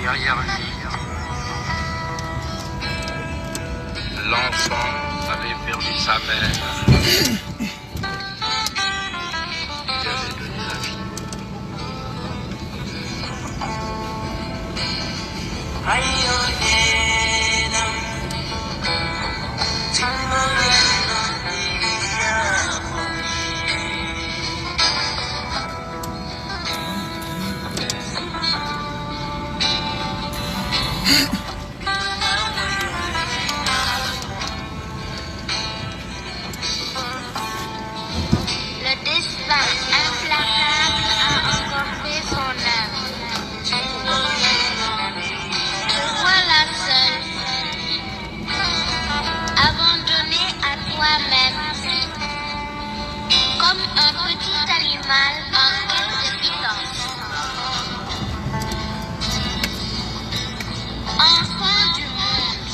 Derrière lui, l'enfant avait perdu sa mère. Il avait donné la vie. Le destin implacable a emporté son âme. Te voilà seul, abandonné à toi-même, comme un petit animal en quête de quittance. Enfant du monde,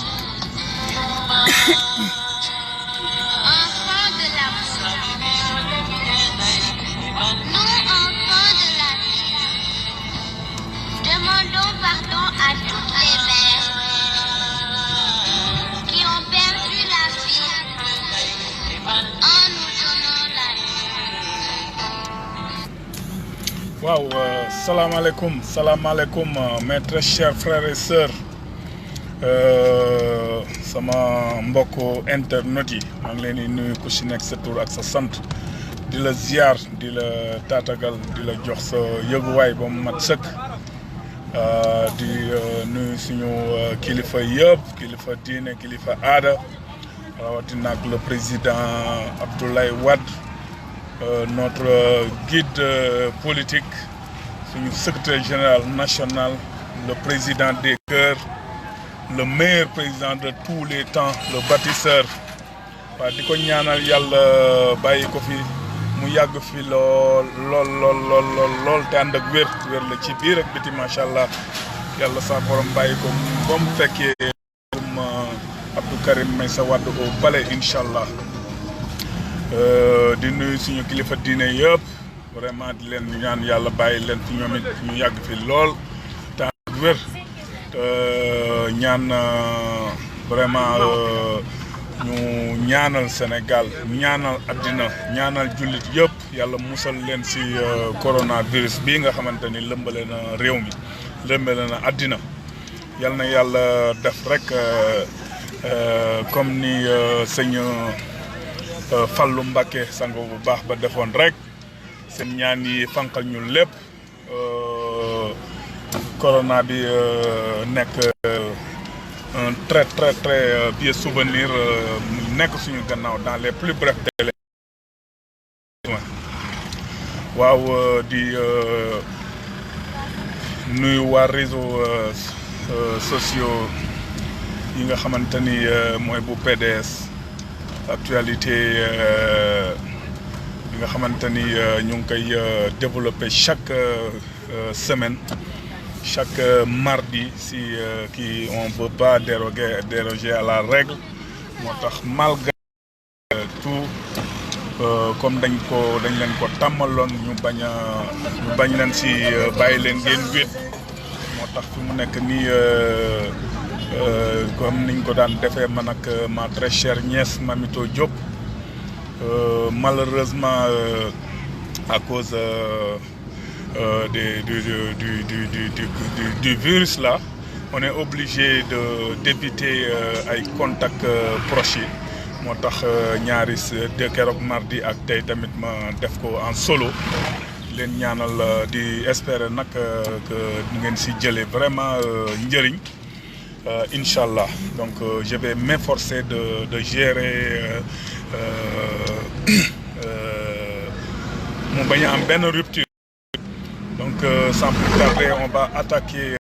enfant de l'amour, nous enfants de la vie, demandons pardon à toutes les mères qui ont perdu la vie en nous donnant la vie. Wow, salam alaikum, mes très chers frères et sœurs. Sama mbokku internet yi maa ngi leen di nuyu ku si nekk sa tur ak sa sant di la ziar di la taatagal di la jox sa yëguwaay ba mu mat sëkk di nuyu suñu kilifa yëpp kilifa diine kilifa aada rawatina ak le président Abdoulaye Wade notre guide politique suñu secrétaire général national le président des cœurs le meilleur président de tous les temps le bâtisseur waaw di ko ñaanal yàlla bàyyi ko fi mu yàgg fi lool te ànd ak wér la ci biir ak biti macha allah yàlla sa borom bàyyi ko ba mu fekkee Abdou Karim Meïssa Wade au palais incha allah di nuyu suñu kilifa diine yëpp vraiment di leen ñaan yàlla bàyyi leen fi ñoom it ñu yàgg fi lool te ànd ak wér ñaan vraiment ñu ñaanal Sénégal ñaanal àddina ñaanal jullit yëpp yàlla musal leen ci coronavirus bii nga xamante ni lëmbale na réew mi lëmbale na àddina yal na yàlla def rek comme ni sëñ Fallou Mbacké sango bu baax ba defoon rek seen ñaan yi fanqal ñu lépp corona bi nekk un très vieux souvenir nekk suñu gannaaw dans les plus brefs délais. waaw di nuyu waa réseaux sociaux yi nga xamante ni mooy bu PDS actualité yi nga xamante ni ñu ngi koy développer chaque semaine. Chaque mardi si qui on peut pas déroger à la règle moo tax malgré tout comme dañ leen ko tàmmaloon ñu bañ leen si bàyyi leen ngeen wéet moo tax fi mu nekk nii comme niñ ko daan defee man ak ma très chère nièce Mamito Diop malheureusement à cause du virus là, on est obligé d'éviter ay contacts proches yi moo tax ñaari de keroog mardi ak tey tamit ma def ko en solo leen ñaanal di espérer nag que ngeen si jëlee vraiment njëriñ incha allah donc je vais m'efforcer de gérer mu bañ a am benn rupture. Donc sans plus tarder, on va attaquer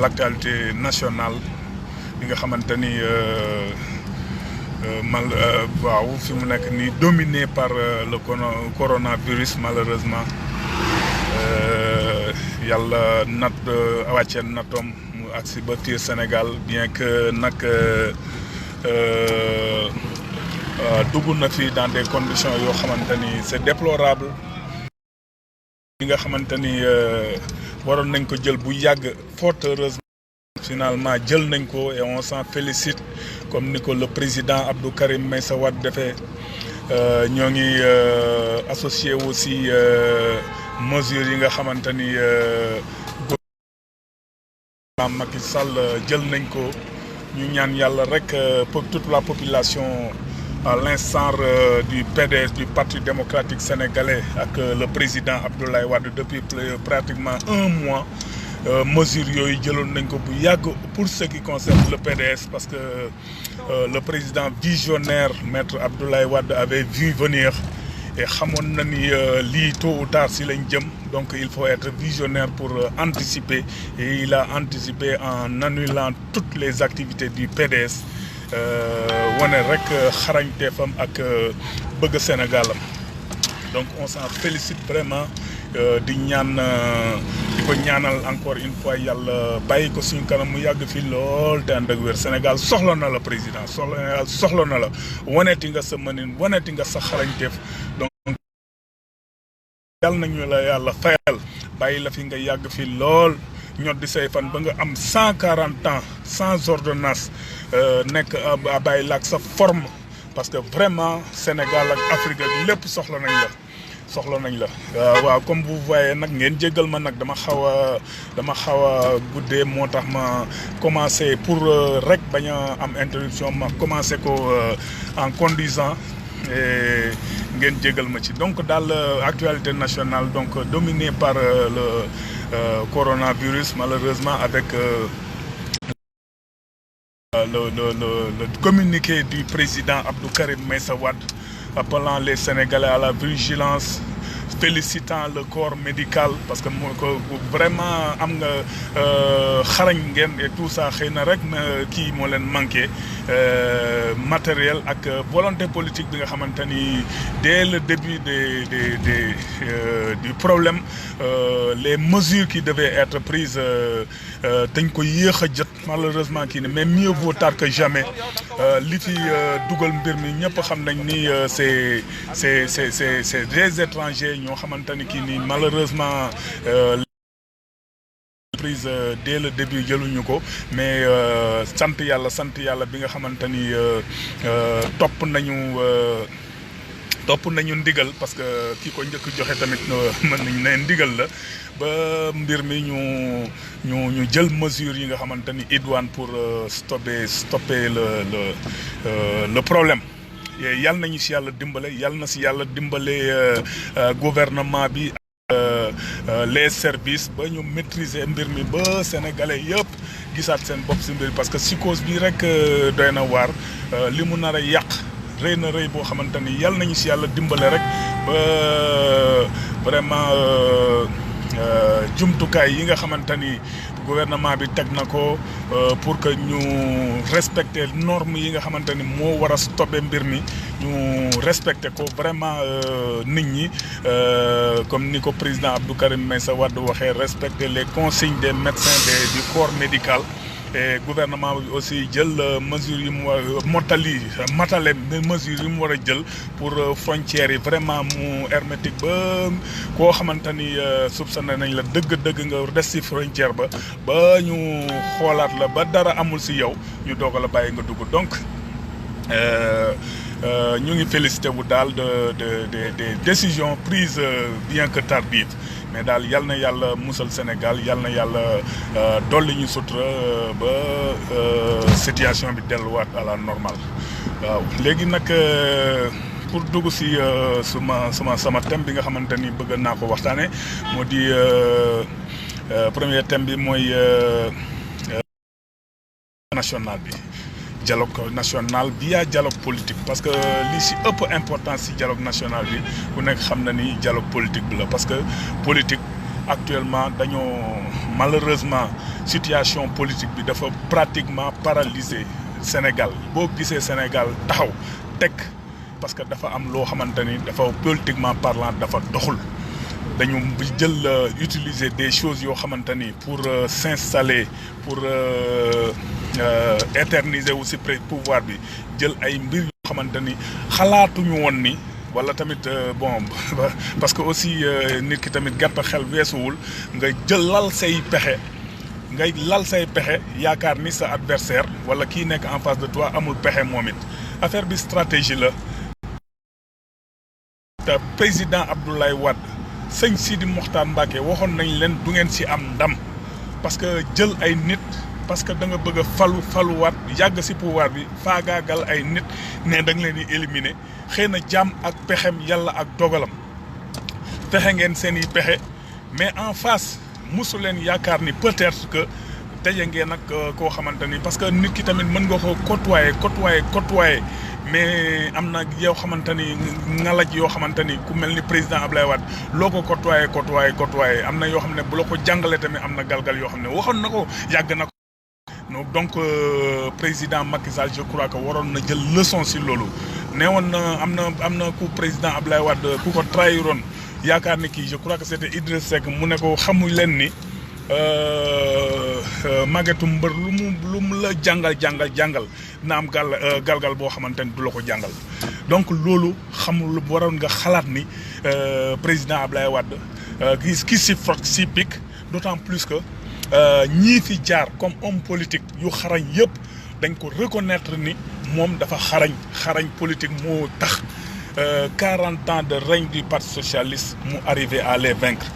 l'actualité nationale bi nga xamante ni waaw fi mu nekk nii dominé par le coronavirus malheureusement yàlla wàccee natom agsi ba tiir Sénégal bien que nag dugg na fi dans des conditions yoo xamante ni c'est déplorable yi nga xamante ni waroon nañ ko jël bu yàgg fort heureusement finalement jël nañ ko et on s'en félicite comme ni ko le président Abdou Karim Meïssa Wade defee ñoo ngi associé aussi mesures yi nga xamante ni gouvernement Macky Sall jël nañ ko ñu ñaan yàlla rek pour toute la population à l'instar du PDS du Parti démocratique sénégalais ak le président Abdoulaye Wade depuis pratiquement un mois mesures yooyu jëloon nañ ko bu yàgg pour ce qui concerne le PDS parce que le président visionnaire maître Abdoulaye Wade avait vu venir et xamoon na ni lii tôt ou tard si lañ jëm donc il faut être visionnaire pour anticiper et il a anticipé en annulant toutes les activités du PDS wane rek xarañteefam ak bëgg Sénégalam donc on s'en félicite vraiment di ñaan di ko ñaanal encore une fois yàlla bàyyi ko suñu kanam mu yàgg fi lool te ànd ak wér Sénégal soxla na la président soxla na la waneeti nga sa mënin waneeti nga sa xarañteef donc yàlla nañu la yàlla fayal bàyyi la fi nga yàgg fi lool ñot di say fan ba nga am 140 ans sans ordonnance nekk a bàyyi laak sa forme parce que vraiment Sénégal ak Afrique ak lépp soxla nañ la waaw comme vous voyez nag ngeen jéggal ma nag dama xaw a guddee moo tax ma commencé pour rek bañ a am interruption ma commencé ko en conduisant et ngeen jéggal ma ci donc daal actualité nationale donc dominée par le coronavirus malheureusement avec le communiqué du président Abdou Karim Meïssa Wade appelant les Sénégalais à la vigilance, félicitant le corps médical parce que vraiment am nga xarañ ngeen et tout ça xëy na rek kii moo leen manqué matériel ak volonté politique bi nga xamante ni dès le début du problème les mesures qui devaient être prises dañ ko yéex a jot malheureusement kii ne mais mieux vaut tard que jamais li fi dugal mbir mi ñëpp xam nañ ni c'est des étrangers ñoo xamante ni kii nii malheureusement prise dès le début jëluñu ko mais sant yàlla bi nga xamante ni topp nañu ndigal parce que kii ko njëkk joxe tamit mën nañ ne ndigal la ba mbir mi ñu jël mesures yi nga xamante ni idoine pour stopper le problème yàlla nañu si yàlla dimbale yàlla na si yàlla dimbale gouvernement bi les services ba ñu maîtriser mbir mi ba sénégalais yëpp gisaat seen bopp si mbir parce que psychose bi rek doy na waar li mu nar a yàq rëy na rëy boo xamante ni yàlla nañu si yàlla dimbale rek ba vraiment jumtukaay yi nga xamante ni gouvernement bi teg na ko pour que ñu respecter normes yi nga xamante ni moo war a stopper mbir mi ñu respecter ko vraiment nit ñi comme ni ko président Abdou Karim Meïssa Wade waxee respecter les consignes des médecins du corps médical et gouvernement bi aussi jël mesures yi mu war matale mesures yi mu war a jël pour frontières yi vraiment mu hermétique ba koo xamante ni soupçonné nañ la dëgg nga des ci frontière ba ñu xoolaat la ba dara amul ci yow ñu doog a la bàyyi nga dugg donc ñu ngi félicité bu daal des décisions prises bien que tardives mais daal yal na yàlla musal Sénégal yal na yàlla dolli ñu sutura ba situation bi delluwaat à la normale waaw léegi nag pour dugg si sama thème bi nga xamante ni bëgg naa ko waxtaane moo di premier thème bi mooy national bi dialogue national via dialogue politique parce que li si ëpp importance si dialogue national bi ku nekk xam na ni dialogue politique bi la parce que politique actuellement dañoo malheureusement situation politique bi dafa pratiquement paralysé Sénégal boo gisee Sénégal taxaw teg parce que dafa am loo xamante ni dafa politiquement parlant dafa doxul dañu jël utiliser des choses yoo xamante ni pour s'installer pour éterniser aussi pouvoir bi jël ay mbir yoo xamante ni xalaatuñu woon ni wala tamit bon parce que aussi nit ki tamit gàtt xel weesuwul nga jël lal say pexe ngay lal say pexe yaakaar ni sa adversaire wala kii nekk en face de toi amul pexe moom it affaire bi stratégie la. te président Abdoulaye Wade sëñ Sidi Mokhtar Mbacké waxoon nañ leen du ngeen ci am ndam parce que jël ay nit parce que da nga bëgg a faluwaat yàgg ci pouvoir bi faagaagal ay nit ne da nga leen di éliminer xëy na jàmm ak pexem yàlla ak dogalam pexe ngeen seen i pexe mais en face mosu leen yaakaar ni peut-être que daje ngeen ak koo xamante ni parce que nit ki tamit mën nga ko côtoyer mais am na yoo xamante ni ngalaj yoo xamante ni ku mel ni président Abdoulaye Wade loo ko côtoyer am na yoo xam ne bu la ko jàngalee tamit am na galgal yoo xam ne waxoon na ko yàgg na ko. donc président Macky Sall je crois que waroon na jël leçon si loolu ne woon na am na ku président Abdoulaye Wade ku ko trahiroon yaakaar ni kii je crois que c'était Idriss Seck mu ne ko xamuñ leen ni màggetu mbër lu mu la jàngal na am galgal boo xamante ni du la ko jàngal donc loolu xamul waroon nga xalaat ni président Abdoulaye Wade ki si frot si pic d'autant plus que ñii fi jaar comme homme politique yu xarañ yëpp dañ ko reconnaître ni moom dafa xarañ politique moo tax 40 ans de règne du parti socialiste mu arrivé à les vaincre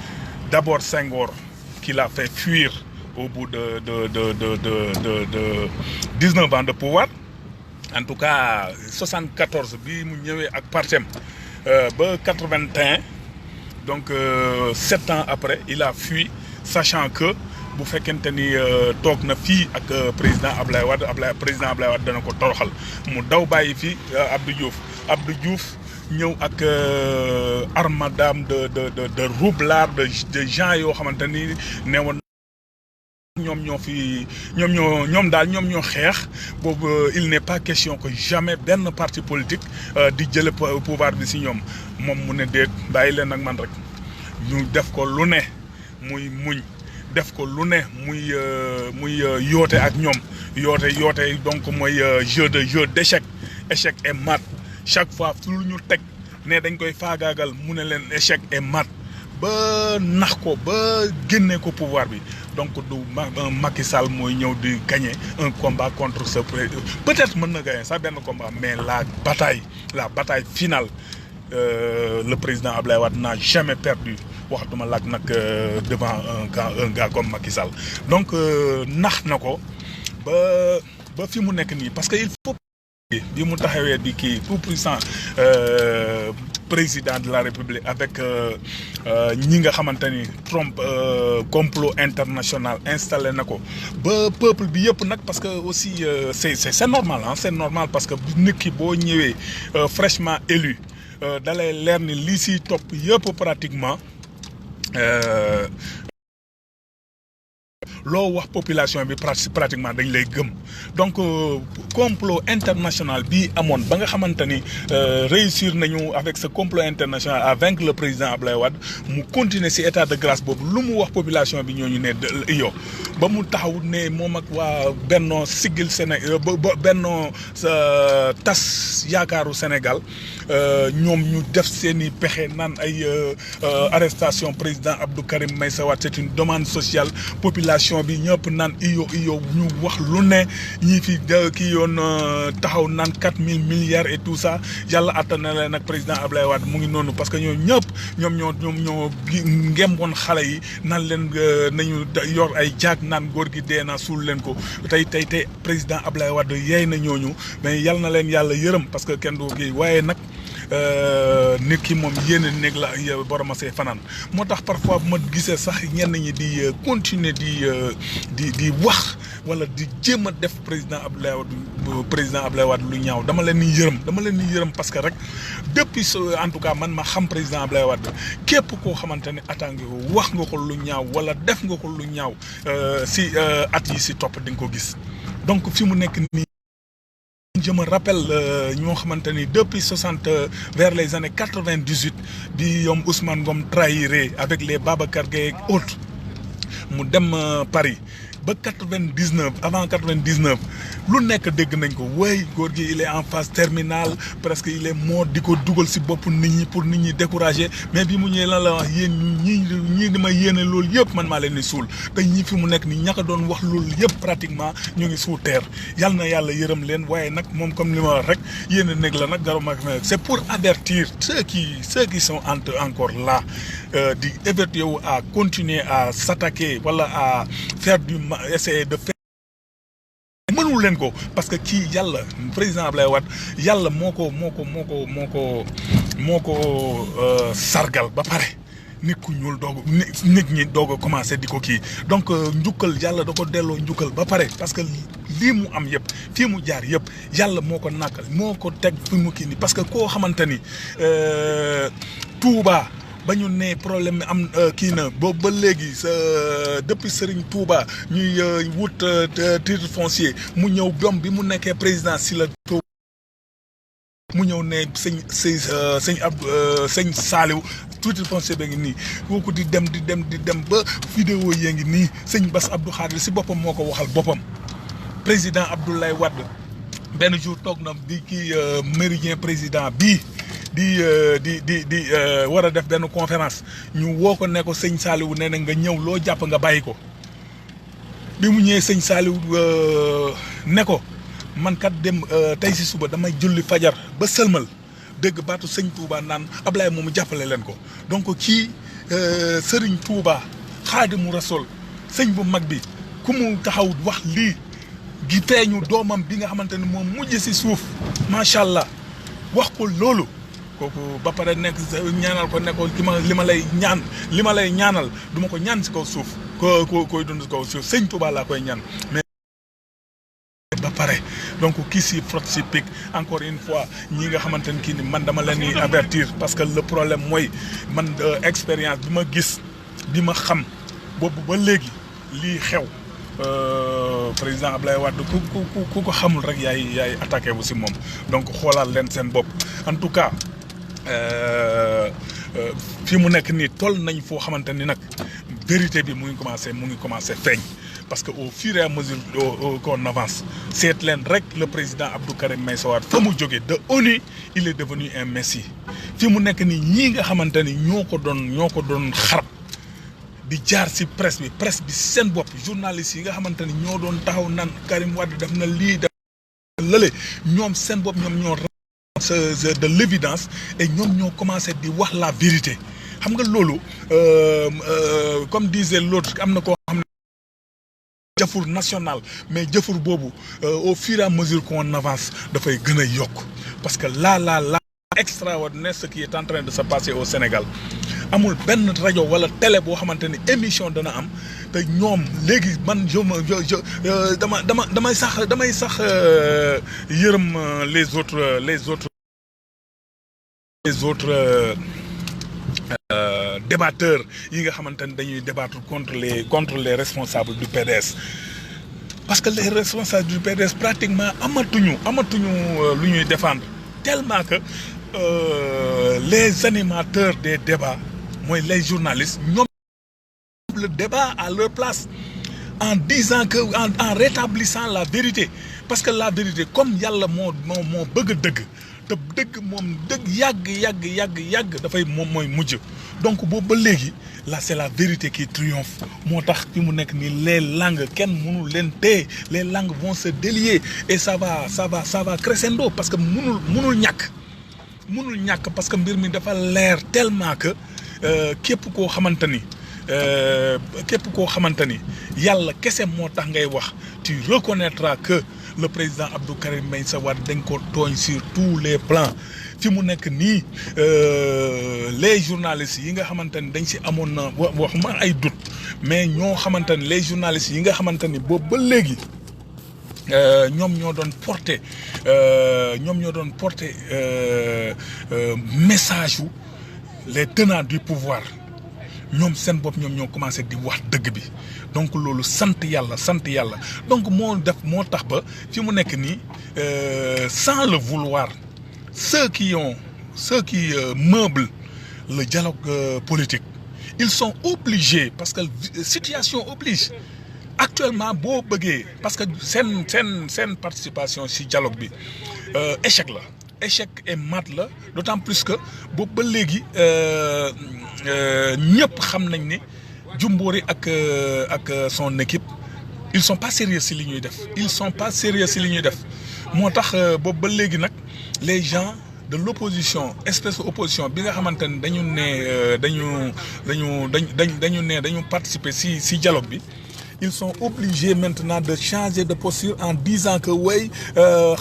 d'abord Senghor qui l'a fait fuir au bout de 19 ans de pouvoir en tout cas 74 bi mu ñëwee ak partem ba 81 donc 7 ans après il a fui sachant que bu fekkente ni toog na fii ak président Abdoulaye Wade dana ko toroxal mu daw bàyyi fi Abdou Diouf ñëw ak armadam de roublards de gens yoo xamante ni ne woon ñoom ñoo xeex boobu il n'est pas question que jamais benn parti politique di jële pouvoir bi ci ñoom moom mu ne déet bàyyi leen ak man rek ñu def ko lu ne muy muñ def ko lu ne muy yoote ak ñoom yoote donc mooy jeu d'échec et mat chaque fois lu ñu teg ne dañ koy faagaagal mu ne leen échec et mat ba nax ko ba génne ko pouvoir bi donc du Macky Sall mooy ñëw di gagner un combat contre ce peut-être mën na gagner sax benn combat mais la bataille finale le président Abdoulaye Wade n'a jamais perdu waxatuma laaj nag devant un gars comme Macky Sall donc nax na ko ba fi mu nekk nii parce que il faut bi mu taxawee di kii tout puissant président de la République avec ñi nga xamante ni Trump complot international installé na ko ba peuple bi yëpp nag parce que aussi c'est normal c'est normal parce que nit ki boo ñëwee fraîchement élu dalay leer ni lii si topp yëpp pratiquement loo wax population bi pratiquement dañ lay gëm donc complot international bii amoon ba nga xamante ni réussir nañu avec ce complot international à vaincre le président Abdoulaye Wade mu continuer ci état de grâce boobu lu mu wax population bi ñooñu ne yow ba mu taxaw ne moom ak waa Benno Siggil Sénégal Benno tas yaakaaru Sénégal ñoom ñu def seeni pexe naan ay arrestation président Abdou Karim Meïssa Wade c'est une demande sociale population bi ñëpp naan iyo ñu wax lu ne ñii fi kii yoon taxaw naan 4000 milliards et tout ça yàlla attan na leen nag président Abdoulaye Wade mu ngi noonu parce que ñoom ñëpp ñoom ñoo ngemboon xale yi naan leen nañu yor ay jaag naan góor gi dee na suul leen ko tey président Abdoulaye Wade yeey na ñooñu mais yal na leen yàlla yërëm parce que kenn du kii waaye nag nit ki moom yéene néeg la borom a see fanaan moo tax parfois bu ma gisee sax ñenn ñi di continuer di wax wala di jéem a def président Abdoulaye Wade lu ñaaw dama leen di yërëm parce que rek depuis en tout cas man ma xam président Abdoulaye Wade képp koo xamante ne attaqué ko wax nga ko lu ñaaw wala def nga ko lu ñaaw si at yi si topp di nga ko gis donc fi mu nekk nii je me rappelle ñoo xamante ni depuis 60 vers les années 98 bi yoom Ousmane Ngom trahiré avec les Babacar Gueye ak autres mu dem Paris ba 99 avant 99 lu nekk dégg nañ ko way góor gi il est en phase terminale presque il est mort di ko dugal si bopp nit ñi pour nit ñi décourager mais bi mu ñëwee lan la wax yéen ñii di ma yéene loolu yëpp man maa leen di suul te ñi fi mu nekk ni ñaka doon wax loolu yëpp pratiquement ñu ngi sous terre yal na yàlla yërëm leen waaye nag moom comme li ma wax rek yéen a nekk la nag garuma c'est pour avertir ceux qui sont encore là di évertuer wu à continuer à s'attaquer wala à faire essayer de faire mënul leen ko parce que kii yàlla président Abdoulaye Wade yàlla moo ko sargal ba pare nit ku ñuul doog nit ñi doog a commencé di ko kii donc njukkal yàlla da ko delloo njukkal ba pare parce que lii mu am yëpp fii mu jaar yëpp yàlla moo ko nàkkal moo ko teg fi mu kii nii parce que koo xamante ni Touba ba ñu ne problème am kii na boobu ba léegi depuis Serigne Touba ñuy wut titre foncier mu ñëw bom bi mu nekkee président si la mu ñëw ne sëñ Saliou titre foncier ba ngi nii kooku di dem ba vidéo yee ngi nii sëñ Bass Abdou Khadre si boppam moo ko waxal boppam président Abdoulaye Wade benn jour toog na di kii méridien président bii di war a def benn conférence ñu woo ko ne ko sëñ Saliou nee na nga ñëw loo jàpp nga bàyyi ko bi mu ñëwee sëñ Saliou ne ko man kat dem tey si suba damay julli fajar ba sëlmal dégg baatu sëñ Touba naan Ablaye moomu jàppale leen ko donc kii Serigne Touba Xaadimu Rasul sëñ bu mag bi ku mu taxaw wax lii gi feeñu doomam bi nga xamante ni moom mujj si suuf macha allah wax ko loolu. kooku ba pare nekk ñaanal ko nekkoon li ma lay ñaanal du ma ko ñaan si kaw suuf koy dund si kaw suuf sëñ Touba laa koy ñaan mais ba pare donc kii si frotte si pic encore une fois ñi nga xamante ni kii ni man dama leen di avertir parce que le problème mooy man expérience bi ma gis bi ma xam boobu ba léegi lii xew président Abdoulaye Wade ku ko xamul rek yaay attaqué wu si moom donc xoolaal leen seen bopp en tout cas fi mu nekk nii toll nañ foo xamante ni nag vérité bi mu ngi commencé feeñ parce que au fur et à mesure qu'on avance seet leen rek le président Abdou Karim Meïssa Wade fa mu jógee de ONU il est devenu un messie fi mu nekk nii ñii nga xamante ni ñoo ko doon xarab di jaar ci presse bi seen bopp journalistes yi nga xamante ni ñoo doon taxaw naan Karim Wade def na lii def lële ñoom seen bopp ñoom ñoo de l'évidence et ñoom ñoo commencé di wax la vérité xam nga loolu comme disait l'autre am na koo xam ne jëfur national mais jëfur boobu au fur et à mesure qu'on avance dafay gën a yokk parce que là extraordinaire ce qui est en train de se passer au Sénégal amul benn rajo wala télé boo xamante ni émission dana am te ñoom léegi man damay sax yërëm les autres débatteurs yi nga xamante ni dañuy débattre contre les responsables du PDS parce que les responsables du PDS pratiquement amatuñu lu ñuy défendre tellement que les animateurs des débats mooy les journalistes ñoom le débat à leur place en disant que en rétablissant la vérité parce que la vérité comme yàlla moo bëgg dëgg te dëgg moom dëgg yàgg dafay moom mooy mujj donc boobu ba léegi là c'est la vérité qui triomphe moo tax fi mu nekk ni les langues kenn mënul leen téye les langues vont se délier et ça va crescendo parce que mënul ñàkk parce que mbir mi dafa leer tellement que képp koo xamante ni yàlla kese moo tax ngay wax tu reconnaîtras que le président Abdou Karim Meïssa Wade dañ ko tooñ sur tous les plans fi mu nekk nii les journalistes yi nga xamante ni dañ si amoon na waxuma ay doute mais ñoo xamante ni les journalistes yi nga xamante ni boobu ba léegi ñoom ñoo doon porter message wu les tenants du pouvoir ñoom seen bopp ñoom ñoo commencé di wax dëgg bi donc loolu sant yàlla donc moo tax ba fi mu nekk nii sans le vouloir ceux qui meublent le dialogue politique ils sont obligés parce que situation oblige actuellement boo bëggee parce que seen participation ci dialogue bi échec et mat la d'autant plus que boobu ba léegi ñëpp xam nañ ne Jumbori ak son équipe ils sont pas sérieux ci li ñuy def moo tax boobu ba léegi nag les gens de l'opposition espèce d'opposition bi nga xamante ne dañu participer ci dialogue bi ils sont obligés maintenant de changer de posture en disant que oui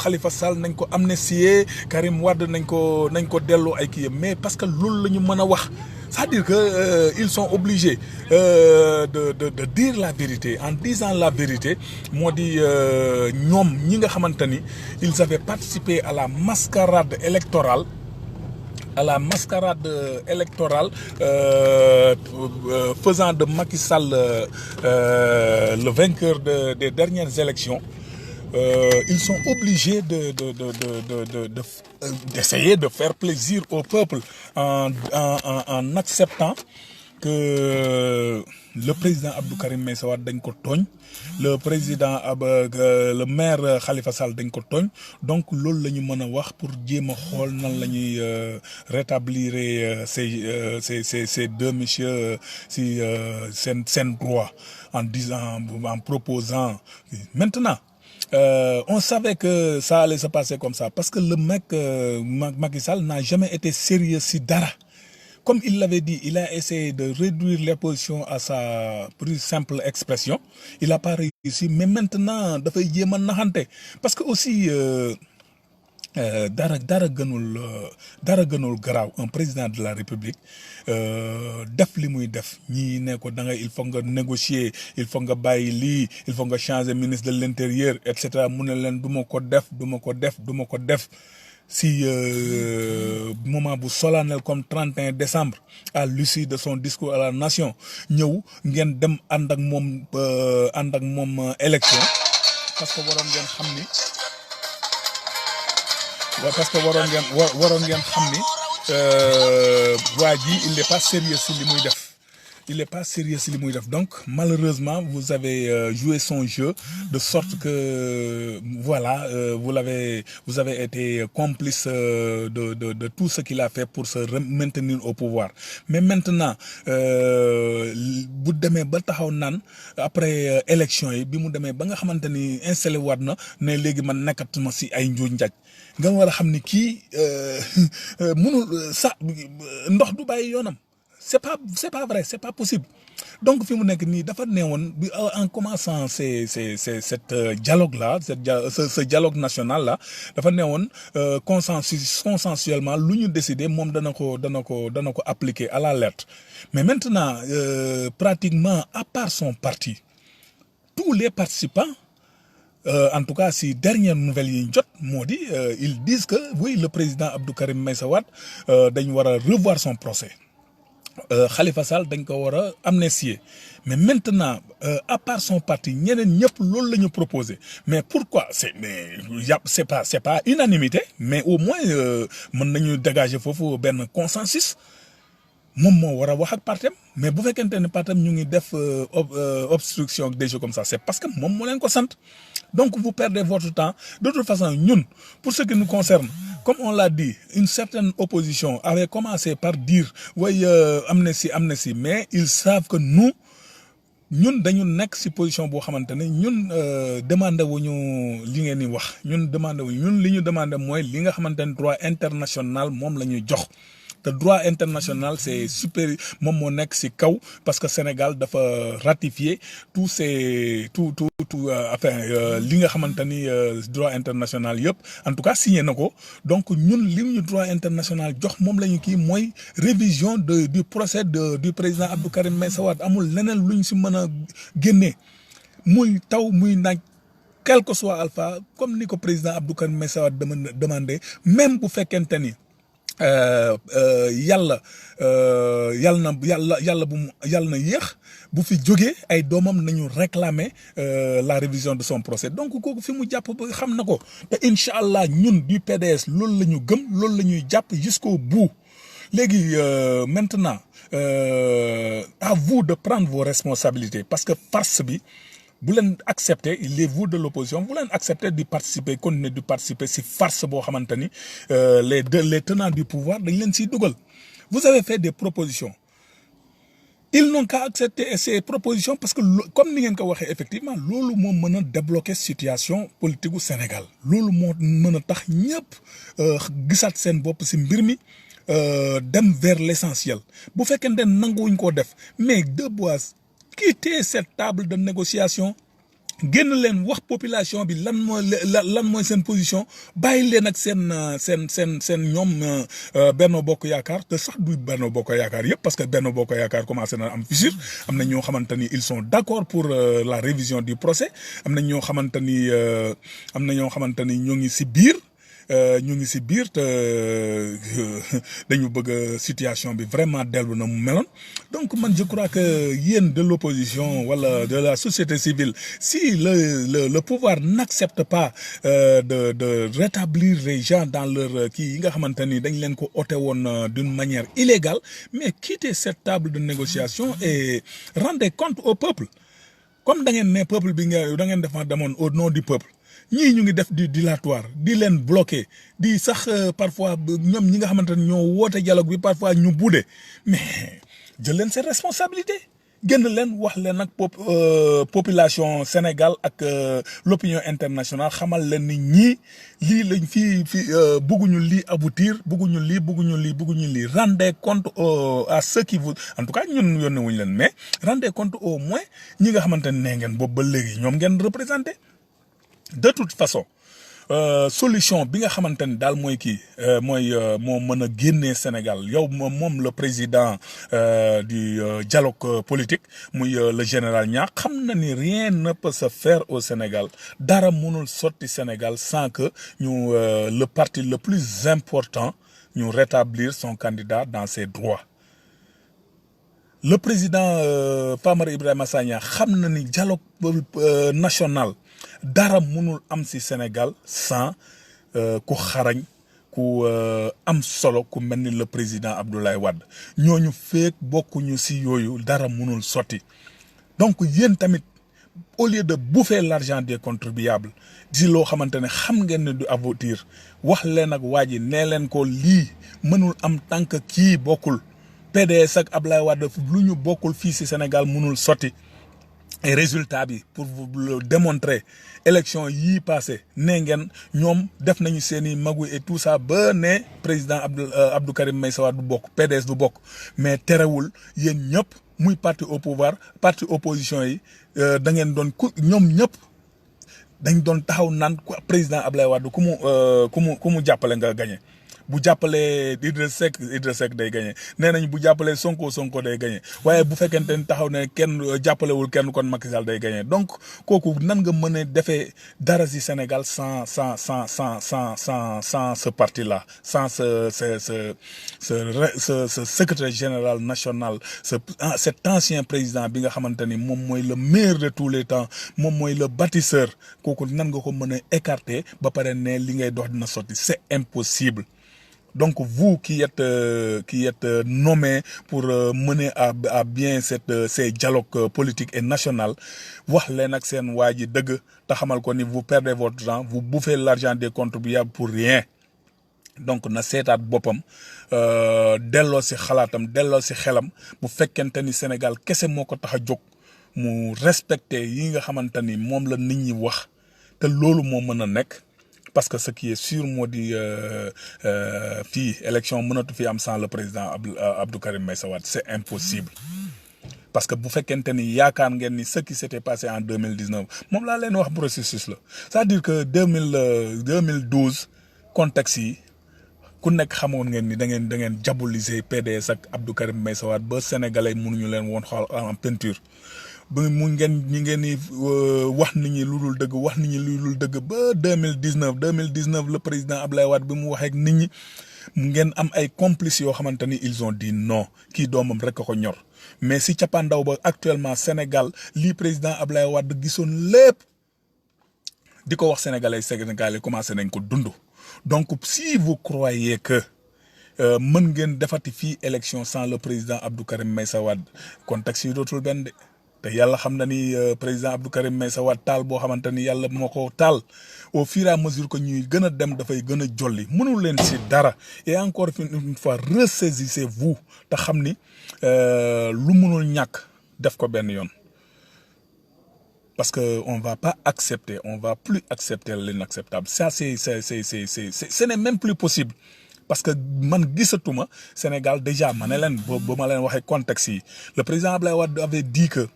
Khalifa Sall nañ ko amnistier Karim Wade nañ ko delloo ay kii mais parce que loolu la ñu mën a wax c'est-à-dire que ils sont obligés de dire la vérité en disant la vérité moo di ñoom ñi nga xamante ni ils avaient participé à la mascarade électorale faisant de Macky Sall le vainqueur des dernières élections. Ils sont obligés d'essayer de faire plaisir au peuple en acceptant que le président Abdou Karim Meïssa Wade dañ ko tooñ le maire Khalifa Sall dañ ko tooñ donc loolu la ñu mën a wax pour jéem a xool nan la ñuy rétablir ces deux messieurs si seen droit en proposant maintenant. On savait que ça allait se passer comme ça parce que le mec Macky Sall n'a jamais été sérieux si dara. Comme il l'avait dit, il a essayé de réduire les positions à sa plus simple expression. Il n'a pas réussi. Mais maintenant, il faut naxante parce que aussi dara gënul garaaw un président de la République def li muy def ñii ne ko da nga il faut nga négocier il faut nga bàyyi lii il faut nga changer ministre de l'intérieur et cetera mu ne leen du ma ko def si moment bu solennel comme 31 décembre à l'issue de son discours à la nation ñëw ngeen dem ànd ak moom élection parce que waroon ngeen xam ni waa ji il n'est pas sérieux si li muy def donc malheureusement vous avez joué son jeu de sorte que voilà vous avez été complice de tout ce qu'il a fait pour se maintenir au pouvoir mais maintenant bu demee ba taxaw naan après élection yi bi mu demee ba nga xamante ni installé waat na ne léegi man nekkatuma si ay njuuj njaaj nga war a xam ni kii mënul sax ndox du bàyyi yoonam. C'est pas vrai, c'est pas possible. Donc fi mu nekk nii dafa neewoon bi en commençant cette dialogue là ce dialogue national là dafa neewoon consensuellement lu ñu décider moom dana ko appliquer à la lettre mais maintenant pratiquement à part son parti tous les participants en tout cas si dernière nouvelle yi ñu jot moo di ils disent que oui le président Abdou Karim Meïssa Wade dañ war a revoir son procès. Khalifa Sall dañ ko war a amnistier mais maintenant à part son parti ñeneen ñëpp loolu la ñu proposé mais pourquoi c'est pas unanimité mais au moins mën nañu dégager foofu benn consensus moom moo war a wax ak partem mais bu fekkente ne partem ñu ngi def obstruction des choses comme ça c'est parce que moom moo leen ko sant donc vous perdez votre temps de toute façon ñun pour ce qui nous concerne comme on l'a dit une certaine opposition avait commencé par dire oui amnistie mais ils savent que ñun dañu nekk ci position boo xamante ne ñun demandé wuñu li ngeen di wax ñun li ñu demandé mooy li nga xamante ne droit international moom la ñuy jox te droit international c'est supérieur moom moo nekk ci kaw parce que Sénégal dafa ratifier tout li nga xamante ni droit international yëpp en tout cas signé na ko donc ñun li ñu droit international jox moom la ñu kii mooy révision du procès du président Abdou Karim Meïssa Wade amul leneen lu ñu ci mën a génnee muy taw muy naaj quel que soit alpha comme ni ko président Abdou Karim Meïssa Wade demandé même bu fekkente ni yàlla yàlla na yéex bu fi jógee ay doomam nañu réclamer la révision de son procès donc kooku fi mu jàpp ba xam na ko te incha allah ñun du PDS loolu la ñu gëm loolu la ñuy jàpp jusqu'au bout léegi maintenant à vous de prendre vos responsabilités parce que farce bi bu leen accepter les vous de l'opposition bu leen accepter di participer continuer di participer si farce boo xamante ni les tenants du pouvoir dañ leen siy dugal vous avez fait des propositions ils n'ont qu'à accepter ces propositions parce que comme ni ngeen ko waxee effectivement loolu moo mën a débloquer situation politique gu Sénégal loolu moo mën a tax ñëpp gisaat seen bopp si mbir mi dem vers l'essentiel bu fekkente ne nanguwuñ koo def mais de bois quitter cette table de négociation génn leen wax population bi lan mooy seen position bàyyi leen ak seen ñoom Benno Bokk Yaakaar te sax du Benno Bokk Yaakaar yëpp parce que Benno Bokk Yaakaar commencé na am fissure am na ñoo xamante ni ils sont d'accord pour la révision du procès am na ñoo xamante ni ñoo ngi si biir. Te dañu bëgg situation bi vraiment dellu na mu meloon donc man je crois que yéen de l'opposition wala de la société civile si le pouvoir n'accepte pas de rétablir les gens dans leur kii yi nga xamante ni dañ leen ko ôté woon d'une manière illégale mais quittez cette table de négociation et rendez compte au peuple comme da ngeen ne peuple bi da ngeen demoon au nom du peuple ñii ñu ngi def du dilatoire di leen bloqué di sax parfois ñoom ñi nga xamante ne ñoo woote dialogue bi parfois ñu budde mais jël leen seen responsabilité génn leen wax leen ak population Sénégal ak l'opinion internationale xamal leen ni ñii lii lañ fii bëgguñu lii aboutir bëgguñu lii rendez compte à ceux qui vous en tout cas ñun yónnee wuñu leen mais rendez compte au moins ñi nga xamante ne nee ngeen boobu ba léegi ñoom ngeen représenté. De toute façon solution bi nga xamante ni daal mooy kii moo mën a génnee Sénégal yow moom le président du dialogue politique muy le général Niang xam na ni rien ne peut se faire au Sénégal dara mënul sotti Sénégal sans que ñu le parti le plus important ñu rétablir son candidat dans ses droits. Le président Famara Ibrahima Sagna xam na ni dialogue national dara mënul am ci Sénégal sans ku xarañ ku am solo ku mel ni le président Abdoulaye Wade ñooñu feek bokkuñu ci yooyu dara mënul sotti donc yéen tamit au lieu de bouffer l'argent des contribuables di loo xamante ne xam ngeen ne du aboutir wax leen ak waa ji nee leen ko lii mënul am tant que kii bokkul PDS ak Abdoulaye Wade lu ñu bokkul fii ci Sénégal mënul sotti. Et résultat bi pour vous le démontrer élection yii passé nee ngeen ñoom def nañu seeni magu et tout ça ba ne président Abdou Karim Meïssa Wade du bokk PDS du bokk mais terewul yéen ñëpp muy parti au pouvoir parti opposition yi da ngeen doon ñoom ñëpp dañ doon taxaw naan président Abdoulaye Wade ku mu jàppale nga gagné. bu jàppalee Idrissa Seck day gagné nee nañ bu jàppalee Sonko day gagné waaye bu fekkente ni taxaw ne kenn jàppalewul kenn kon Macky Sall day gagné donc kooku nan nga mën a defee dara ci Sénégal sans ce parti là sans ce secrétaire général national cet ancien président bi nga xamante ni moom mooy le meilleur de tous les temps moom mooy le bâtisseur kooku nan nga ko mën a écarter ba pare ne li ngay dox dina sotti c'est impossible. Donc vous qui êtes nommé pour mener à bien ces dialogues politiques et nationaux wax leen ak seen waa ji dëgg te xamal ko ni vous perdez votre temps vous bouffez l'argent des contribuables pour rien donc na seetaat boppam delloo ci xalaatam delloo ci xelam bu fekkente ni Sénégal kese moo ko tax a jóg mu respecter yi nga xamante ni moom la nit ñi wax te loolu moo mën a nekk. Parce que ce qui est sûr moo di fii élection mënatu fi am sans le président Abdou Karim Meïssa Wade c'est impossible parce que bu fekkente ni yaakaar ngeen ni ce qui s'était passé en 2019 moom laa leen wax processus la c'est-à-dire que 2012 contexte yi ku nekk xamoon ngeen ni da ngeen diaboliser PDS ak Abdou Karim Meïssa Wade ba sénégalais mënuñu leen woon xool en peinture. ba mu ñi ngeen ni wax nit ñi lu dul dëgg wax nit ñi lu dul dëgg ba 2019 le président Abdoulaye Wade bi mu waxee ak nit ñi ngeen am ay complices yoo xamante ni ils ont dit non kii doomam rek a ko ñor mais si cappaandaw ba actuellement Sénégal lii président Ablaye Wade gisoon lépp di ko wax sénégalais commencé nañ ko dund donc si vous croyez que mën ngeen defati fii élection sans le président Abdou Karim Meïssa Wade contexte yi dootul benn de te yàlla xam na ni président Abdou Karim Meïssa Wade taal boo xamante ni yàlla moo ko taal au fur et à mesure que ñuy gën a dem dafay gën a jolli mënul leen si dara et encore une fois ressaisissez-vous te xam ni lu mënul ñàkk def ko benn yoon parce que on va plus accepter l'inacceptable ça ce n'est même plus possible parce que man gisatuma Sénégal déjà ma ne leen ba ma leen waxee contexte yi le président Abdoulaye Wade avait dit que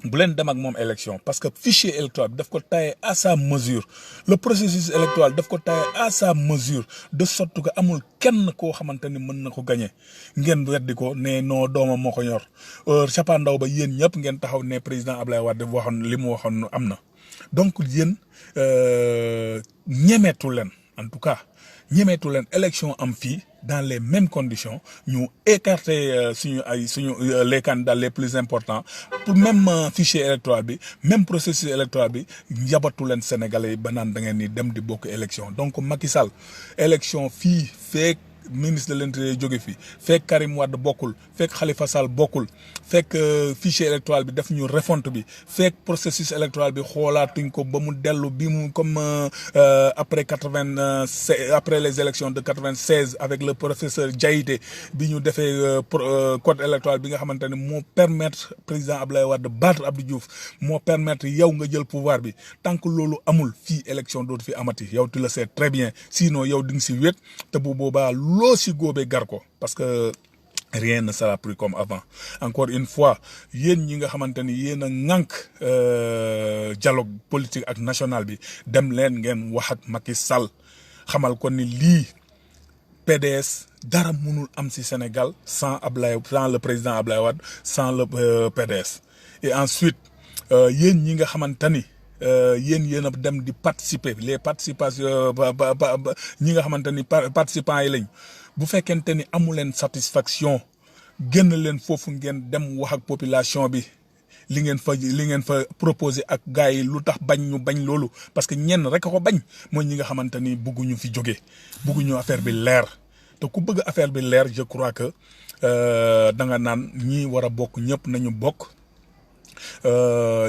bu leen dem ak moom élection parce que fichier électoral bi daf ko taillé à sa mesure le processus électoral daf ko taillé à sa mesure de sorte que amul kenn koo xamante ni mën na ko gagné ngeen weddi ko ne non doomam moo ko ñor cappaandaw ba yéen ñëpp ngeen taxaw ne président Abdoulaye Wade waxoon li mu waxoon am na donc yéen ñemeetu leen en tout cas ñemeetu leen élection am fii dans les mêmes conditions ñu écarter les candidats les plus importants pour même fichier électoral bi même processus électoral bi yabatu leen Sénégalais yi ba naan da ngeen ni dem di bokk élection donc Macky Sall élection fii feek ministre de l'intérieur jóge fi fekk Karim Wade bokkul fekk Khalifa Sall bokkul fekk fichier électoral bi def ñu refonte bi fekk processus électoral bi xoolaatuñ ko ba mu dellu bi mu comme après après les élections de 96 avec le professeur Diaité bi ñu defee code électoral bi nga xamante ne moo permettre président Abdoulaye Wade battre Abdou Diouf moo permettre yow nga jël pouvoir bi tant que loolu amul fii élection dootu fi amati yow tu le sais très bien sinon yow di nga si wét te bu boobaa loo si góobee gar ko parce que rien ne sera plus comme avant encore une fois yéen ñi nga xamante ni yéen a ŋànk dialogue politique ak national bi dem leen ngeen wax ak Macky Sall xamal ko ni lii PDS dara mënul am si Sénégal sans le président Ablaye Wade sans le PDS et ensuite yéen ñi nga xamante ni yéen a dem di participer les participations ñi nga xamante ni participants yi lañ bu fekkente ni amu leen satisfaction génn leen foofu ngeen dem wax ak population bi li ngeen fa proposer ak gars yi lu tax bañ ñu bañ loolu parce que ñenn rek a ko bañ mooy ñi nga xamante ni bëgguñu fi jóge bëgguñu affaire bi leer te ku bëgg affaire bi leer je crois que da nga naan ñi war a bokk ñëpp nañu bokk.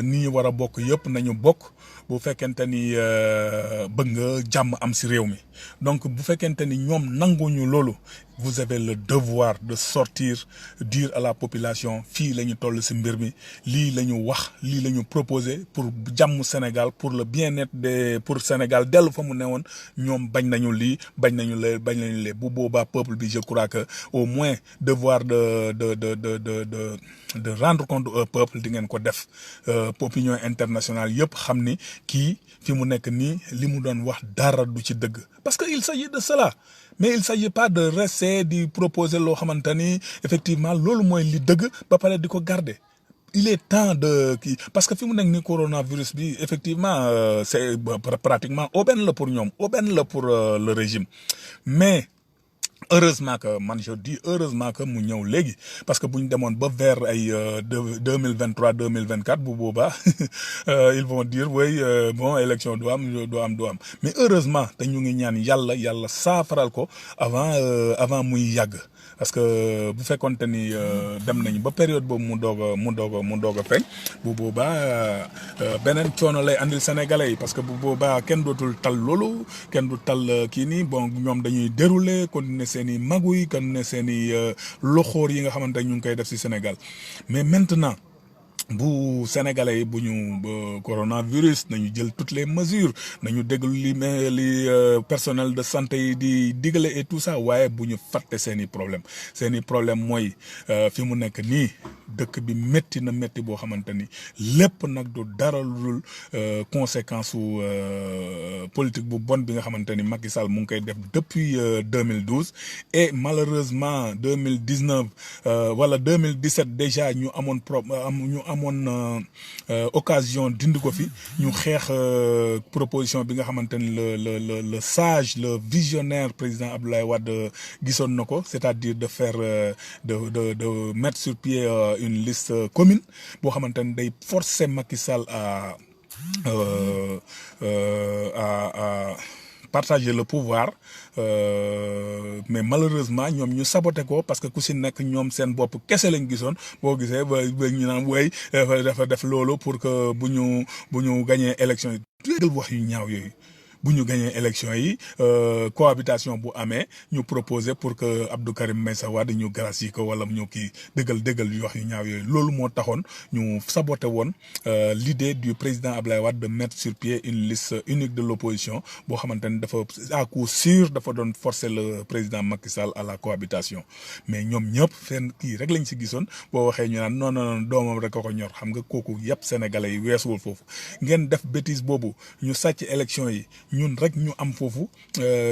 nii war a bokk yëpp nañu bokk bu fekkente ni bëgg nga jàmm am si réew mi donc bu fekkente ni ñoom nanguñu loolu vous avez le devoir de sortir dire à la population fii la ñu toll si mbir mi lii la ñu wax lii la ñu proposé pour jàmm Sénégal pour le bien-être pour Sénégal dellu fa mu newoon ñoom bañ nañu lii bañ nañu lee bu boobaa peuple bi je crois que au moins devoir de rendre compte au peuple di ngeen ko def opinion internationale yëpp xam ni kii fi mu nekk nii li mu doon wax dara du ci dëgg parce que il s'agit de cela mais il s'agit pas de rester di proposer loo xamante ni effectivement loolu mooy li dëgg ba pare di ko garder il est temps de kii parce que fi mu nekk ni coronavirus bi effectivement c'est pratiquement aubaine la pour ñoom aubaine la pour le régime mais heureusement que man je dis heureusement que mu ñëw léegi parce que bu ñu demoon ba vers ay 2023 2024 bu boobaa ils vont dire oui bon élection du am mais heureusement te ñu ngi ñaan yàlla saafaral ko avant muy yàgg parce que bu fekkonte ni dem nañu ba période boobu mu doog a feeñ bu boobaa beneen coono lay andil sénégalais yi parce que bu boobaa kenn dootul tal loolu kenn du tal kii nii bon ñoom dañuy dérouler continuer seen i maguy continuer seen i loxoor yi nga xamante ñu ngi koy def ci Sénégal mais maintenant bu sénégalais yi bu ñu coronavirus nañu jël toutes les mesures nañu déglu li personnel de santé yi di digale et tout ça waaye bu ñu fàtte seen i problème mooy fi mu nekk nii dëkk bi métti na métti boo xamante ni lépp nag du dara lu dul conséquence su politique bu bon bi nga xamante ni Macky Sall mu ngi koy def depuis 2012 et malheureusement 2019 wala 2017 déjà ñu amoon occasion dindi ko fi ñu xeex proposition bi nga xamante ni le sage le visionnaire président Abdoulaye Wade gisoon na ko c'est-à-dire de faire de mettre sur pied une liste commune boo xamante ni day forcer Macky Sall à partager le pouvoir mais malheureusement ñoom ñu saboté ko parce que ku si nekk ñoom seen bopp kese lañ gisoon boo gisee ba ñu naan woy dafa def loolu pour que bu ñu gagné élection yi déggal wax yu ñaaw yooyu bu ñu gagné élection yi cohabitation bu amee ñu proposer pour que Abdou Karim Meïssa Wade ñu gracier ko wala ñu kii dëggal yu wax yu ñaaw yooyu loolu moo taxoon ñu saboté woon l'idée du président Abdoulaye Wade de mettre sur pied une liste unique de l'opposition boo xamante ni dafa à coup sûr dafa doon forcer le président Macky Sall à la cohabitation mais ñoom ñëpp fenn kii rek lañ si gisoon boo waxee ñu naan non doomam rek ko ñor xam nga kooku yëpp sénégalais yi weesuwul foofu ngeen def bêtise boobu ñu sàcc élection yi. ñun rek ñu am foofu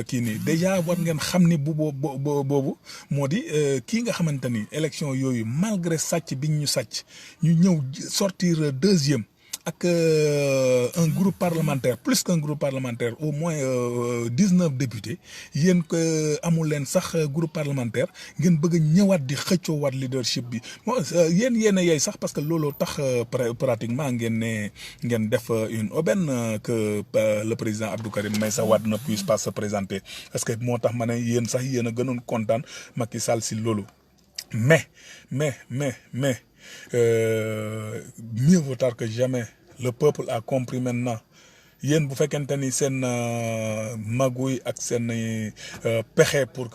kii nii déjà war ngeen xam ni boobu moo di kii nga xamante ni élection yooyu malgré sàcc biñ ñu sàcc ñu ñëw sortir deuxième ak un groupe parlementaire plus qu'un groupe parlementaire au moins 19 députés yéen ko amul leen sax groupe parlementaire ngeen bëgg a ñëwaat di xëccoowaat leadership bi yéen a yey sax parce que looloo tax pratiquement ngeen def une aubaine que le président Abdou Karim Meïssa Wade ne puisse pas se présenter parce que moo tax ma ne yéen sax yéen a gënoon kontaan Macky Sall si loolu mais mieux vaut tard que jamais le peuple a compris maintenant yéen bu fekkente ni seen magouille ak seen pexe pour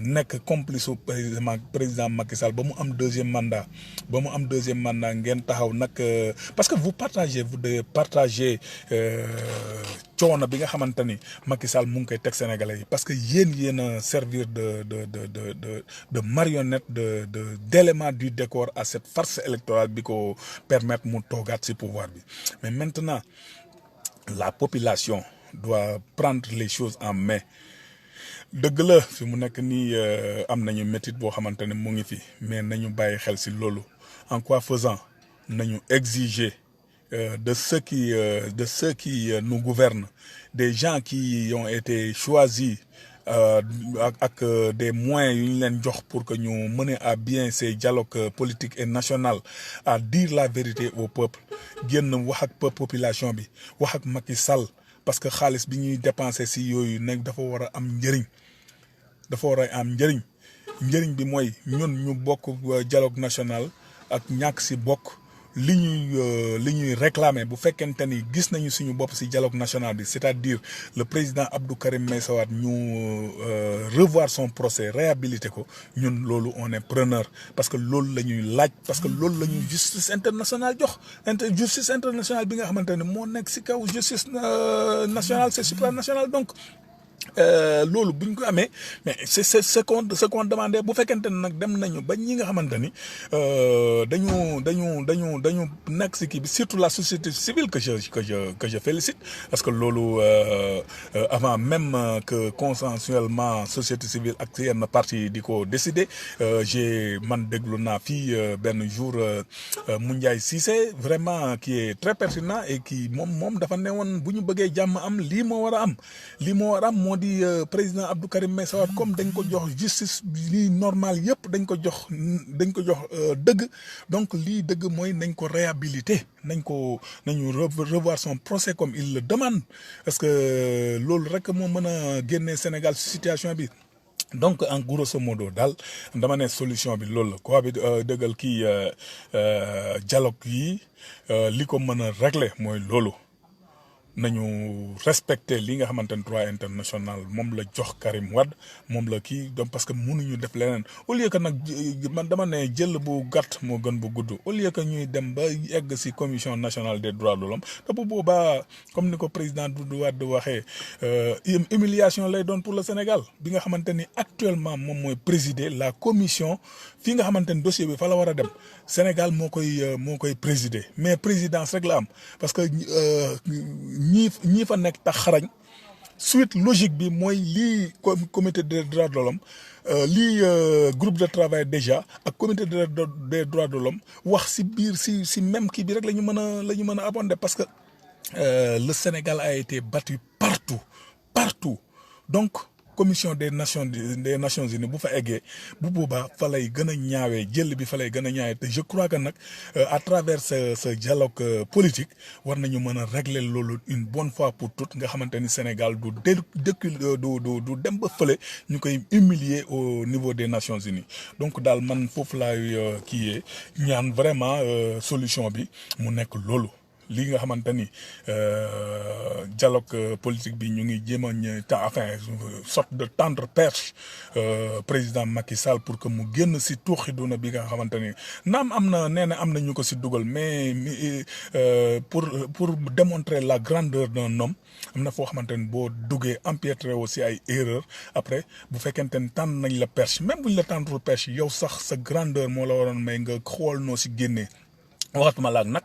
nekk complice u président Macky Sall ba mu am deuxième mandat ngeen taxaw nag parce que vous devez partager coono bi nga xamante ni Macky Sall mu ngi koy teg sénégalais yi parce que yéen a servir de marionnette d'élément du décor à cette farce électorale bi ko permettre mu toogaat ci pouvoir bi mais maintenant la population doit prendre les choses en main dëgg la fi mu nekk nii am nañu métit boo xamante ne mu ngi fi mais nañu bàyyi xel ci loolu en quoi faisant nañu exiger de ceux qui nous gouvernent, des gens qui ont été choisis avec des moyens yu ñu leen jox pour que ñu mener à bien ces dialogues politiques et nationaux à dire la vérité au peuple génn wax ak population bi wax ak Macky Sall parce que xaalis bi ñuy dépenser ci yooyu nekk dafa war a am njëriñ bi mooy ñun ñu bokk dialogue national ak ñàkk ci bokk li ñuy réclamer bu fekkente ni gis nañu suñu bopp ci dialogue national bi c'est-à-dire le président Abdou Karim Meïssa Wade ñu revoir son procès réhabiliter ko ñun loolu on est preneur parce que loolu la ñuy laaj parce que loolu la ñuy justice internationale jox justice internationale bi nga xamante ne moo nekk ci kaw justice nationale c'est supranational donc loolu buñ ko amee mais c'est ce qu'on demandait bu fekkente ne nag dem nañu ba ñi nga xamante ni dañu nekk ci kii bi surtout la société civile que je félicite parce que loolu avant même que consensuellement société civile ak yenn parti di ko décider man déglu naa fii benn jour Moundiaye Cissé vraiment qui est très pertinent et qui moom dafa ne woon bu ñu bëggee jàmm am lii moo war a am moo di président Abdou Karim Meïssa Wade comme dañ ko jox justice lii normal yëpp dañ ko jox dëgg donc lii dëgg mooy nañ ko réhabiliter nañu revoir son procès comme il le demande parce que loolu rek moo mën a génnee Sénégal situation bi donc en grosso modo daal dama ne solution bi loolu la quoi bi dëggal kii dialogue yi li ko mën a régler mooy loolu nañu respecter li nga xamante ne droit international moom la jox Karim Wade moom la kii donc parce que mënuñu def leneen au lieu que nag man dama ne jël bu gàtt moo gën bu gudd au lieu que ñuy dem ba egg ci commission nationale des droits de l'homme te bu boobaa comme ni ko président Doudou Wade waxee humiliation lay doon pour le Sénégal bi nga xamante ni actuellement moom mooy présider la commission fii nga xamante ni dossier bi fa la war a dem Sénégal moo koy présider mais présidence rek la am parce que ñii fa nekk tax xarañ suite logique bi mooy lii comité des droits de l'homme lii groupe de travail déjà ak comité des droits de l'homme wax si biir si même kii bi rek la ñu mën a abonder parce que le Sénégal a été battu partout donc commission des nations unies bu fa eggee bu boobaa fa lay gën a ñaawee jël bi fa lay gën a ñaawee te je crois que nag à travers ce dialogue politique war nañu mën a régler loolu une bonne fois pour toutes nga xamante ni Sénégal du dem ba fële ñu koy humilier au niveau des Nations Unies donc daal man foofu laay kiiyee ñaan vraiment solution bi mu nekk loolu. lii nga xamante ni dialogue politique bi ñu ngi jéem a enfin sorte de tendre perche président Macky Sall pour que mu génn si tuuxi duna bi nga xamante ni naam nee na am na ñu ko si dugal mais pour démontrer la grandeur d'un homme am na foo xamante ni boo duggee empiétrer aussi ay erreurs après bu fekkente ni tànn nañ la perche même buñ la tendre perche yow sax sa grandeur moo la waroon may nga xool noo si génnee. waxatuma laag nag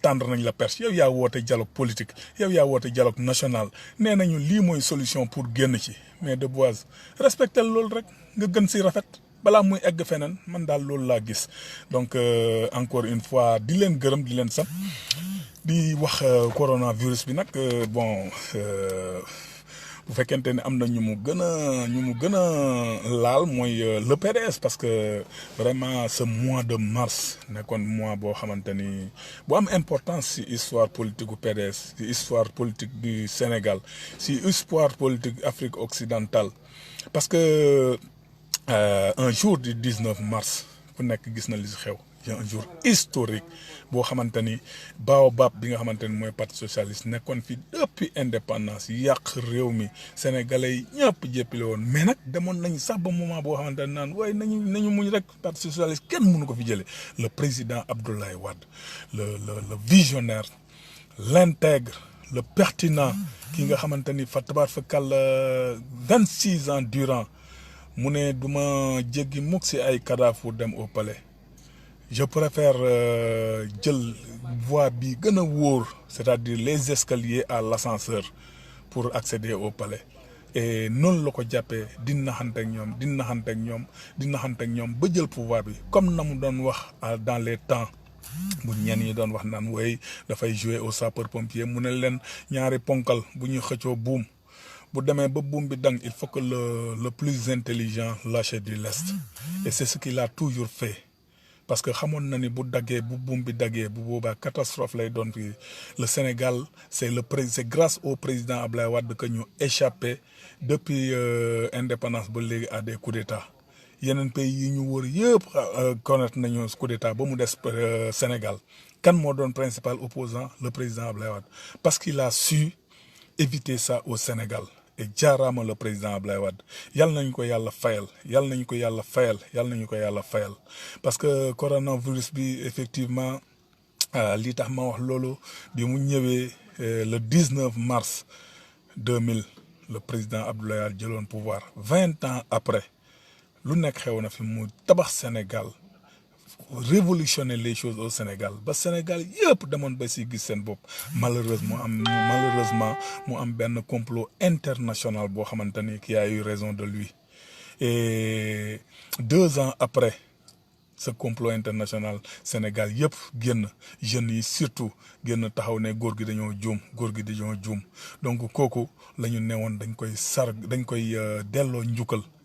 tendre nañ la perche yow yaa woote dialogue politique yow yaa woote dialogue national nee nañu lii mooy solution pour génn ci mais Deboise respecté loolu rek nga gën si rafet balaa muy egg feneen man daal loolu laa gis donc encore une fois di leen gërëm di leen sant di wax coronavirus bi nag bon bu fekkente ne am na ñu mu gën a laal mooy le PDS parce que vraiment ce mois de mars nekkoon mois boo xamante ni bu am importance si histoire politique du PDS si histoire politique du Sénégal si histoire politique Afrique occidentale parce que un jour du 19 mars ku nekk gis na li si xew un jour historique boo xamante ni baobab bi nga xamante ni mooy parti socialiste nekkoon fi depuis indépendance yàq réew mi sénégalais yi ñëpp jéppile woon mais nag demoon nañ sax ba moment boo xamante ni naan waaye nañu muñ rek parti socialiste kenn mënu ko fi jëlee le président Abdoulaye Wade le visionnaire l'intègre le pertinent ki nga xamante ni fa tabaar fa kàll 26 ans durant mu ne du ma jéggi mukk si ay cadavre dem au palais je préfère jël voie bi gën a wóor c'est-à-dire les escaliers à l'ascenseur pour accéder au palais et noonu la ko jàppee di naxante ak ñoom ba jël pouvoir bi comme na mu doon wax dans les temps bu ñenn ñi doon wax naan way dafay jouer au sapeur pompier mu ne leen ñaari ponkal bu ñuy xëccoo buum bu demee ba buum bi dang il faut que le plus intelligent lâche du lest et c'est ce qu'il a toujours fait parce que xamoon na ni bu daggee bu buum bi daggee bu boobaa catastrophe lay doon fii le Sénégal c'est grâce au président Abdoulaye Wade que ñu échappé depuis indépendance ba léegi à des coups d'état yeneen pays yi ñu wër yëpp connaître nañu coup d'état ba mu des Sénégal kan moo doon principal opposant le président Abdoulaye Wade parce qu'il a su éviter ça au Sénégal et jaaraama le président Abdoulaye Wade yal nañu ko yàlla fayal parce que coronavirus bi effectivement li tax ma wax loolu bi mu ñëwee le 19 mars 2000 le président Abdoulaye Wade jëloon pouvoir 20 ans après lu nekk xew na fi mu tabax Sénégal révolutionner les choses au Sénégal ba Sénégal yëpp demoon ba si gis seen bopp malheureusement mu am benn complot international boo xamante ni qui a eu raison de lui et 2 ans après ce complot international Sénégal yëpp génn jeunes yi surtout génn taxaw ne góor gi dañoo juum donc kooku la ñu newoon dañ koy delloo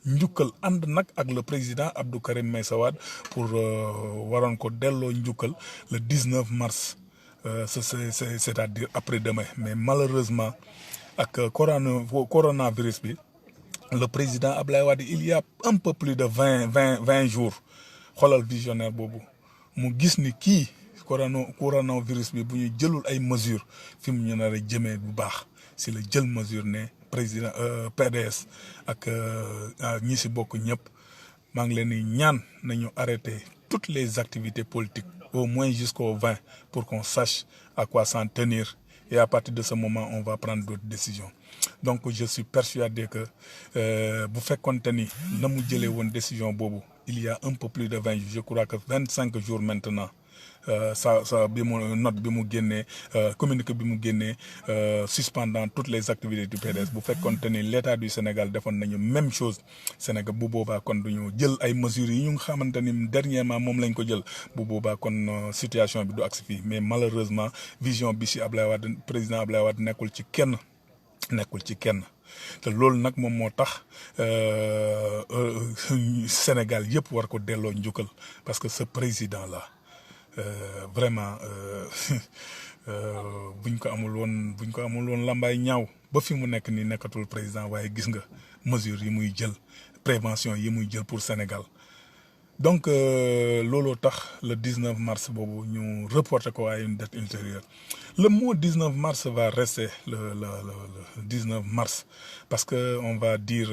njukkal ànd nag ak le président Abdou Karim Meïssa Wade pour waroon ko delloo njukkal le 19 mars c'est-à-dire après-demain mais malheureusement ak coronavirus bi le président Abdoulaye Wade il y a un peu plus de 20 jours xoolal visionnaire boobu mu gis ni kii coronavirus bi bu ñu jëlul ay mesures fi mu ñu nar a jëmee bu baax si la jël mesure ne président PDS ak ñi si bokk ñëpp maa ngi leen di ñaan nañu arrêter toutes les activités politiques au moins jusqu'au 20 pour qu'on sache à quoi s'en tenir et à partir de ce moment on va prendre d'autres décisions donc je suis persuadé que bu fekkonte ni na mu jëlee woon décision boobu il y a un peu plus de 20 jours je crois que 25 jours maintenant sa bi mu note bi mu génnee communiqué bi mu génnee suspendant toutes les activités du PDS bu fekkoonte ni l'État du Sénégal defoon nañu même chose Sénégal bu boobaa kon du ñu jël ay mesures yi ñu nga xamante ni dernièrement moom lañ ko jël bu boobaa kon situation bi du agsi fii mais malheureusement vision bi si Ablaye Wade président Ablaye Wade nekkul ci kenn te loolu nag moom moo tax Sénégal yëpp war ko delloo njukkal parce que ce président là vraiment buñ ko amul woon lambaay ñaaw ba fi mu nekk nii nekkatul président waaye gis nga mesures yi muy jël prévention yi muy jël pour Sénégal donc looloo tax le 19 mars boobu ñu reporté ko à une date ultérieure le mot 19 mars va rester le 19 mars parce que on va dire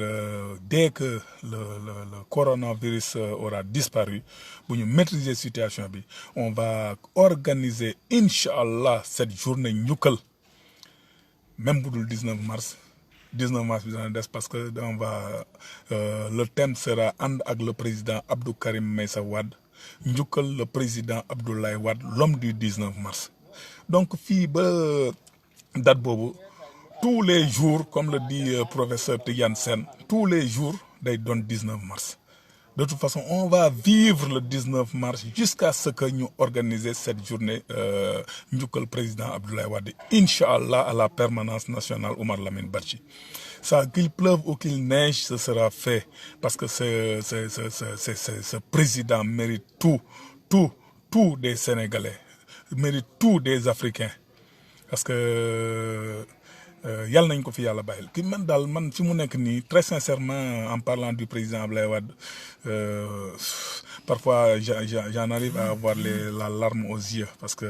dès que le coronavirus aura disparu bu ñu maîtriser situation bi on va organiser inch'Allah cette journée njukkal même bu dul 19 mars bi dana des parce que on va le thème sera ànd ak le président Abdou Karim Meïssa Wade njukkal le président Abdoulaye Wade l'homme du 19 mars donc fii ba date boobu tous les jours comme le dit professeur Tidiane Sène tous les jours day doon 19 mars de toute façon on va vivre le 19 mars jusqu'à ce que ñu organiser cette journée njukkal président Abdoulaye Wade inch'Allah à la permanence nationale Oumar Lamine Badji ça qu'il pleuve ou qu'il neige ce sera fait parce que ce président mérite tout des Sénégalais mérite tout des Africains parce que yàlla nañ ko fi yàlla bàyyil ki man fi mu nekk nii très sincèrement en parlant du président Abdoulaye Wade parfois j'en arrive à avoir la larme aux yeux parce que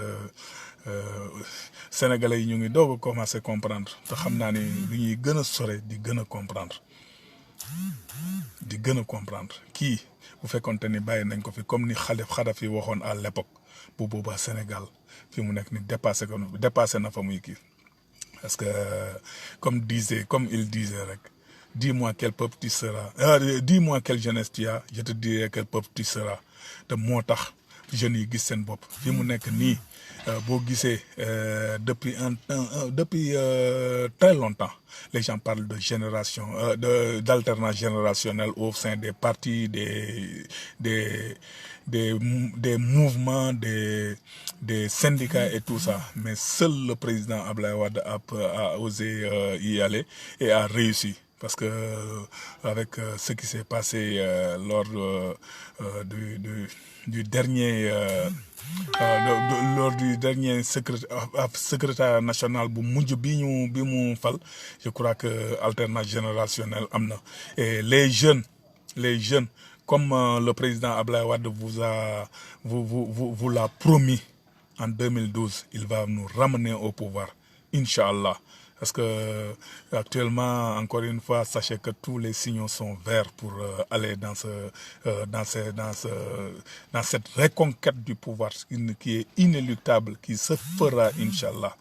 sénégalais yi ñu ngi doog a commencer comprendre te xam naa ni lu ñuy gën a sore di gën a comprendre kii bu fekkonte ni bàyyi nañ ko fi comme ni Kadhafi waxoon à l'époque bu boobaa Sénégal fi mu nekk ni dépassé na fa muy kii parce que comme il disait rek dis-moi quel peuple tu seras dis-moi quelle jeunesse tu as je te dirai quel peuple tu seras te moo tax jeunes yi gis seen bopp fi mu nekk nii boo gisee depuis très longtemps les gens parlent de génération d'alternance générationnelle au sein des partis des mouvements des syndicats et tout ça mais seul le président Abdoulaye Wade a osé y aller et a réussi parce que avec ce qui s'est passé lors du dernier lors du dernier secrétaire national bu mujj bi mu fal je crois que alternance générationnelle am na et les jeunes comme le président Abdoulaye Wade vous l'a promis en 2012 il va nous ramener au pouvoir Inch'Allah parce que actuellement encore une fois sachez que tous les signaux sont verts pour aller dans cette reconquête du pouvoir qui est inéluctable qui se fera Inch'Allah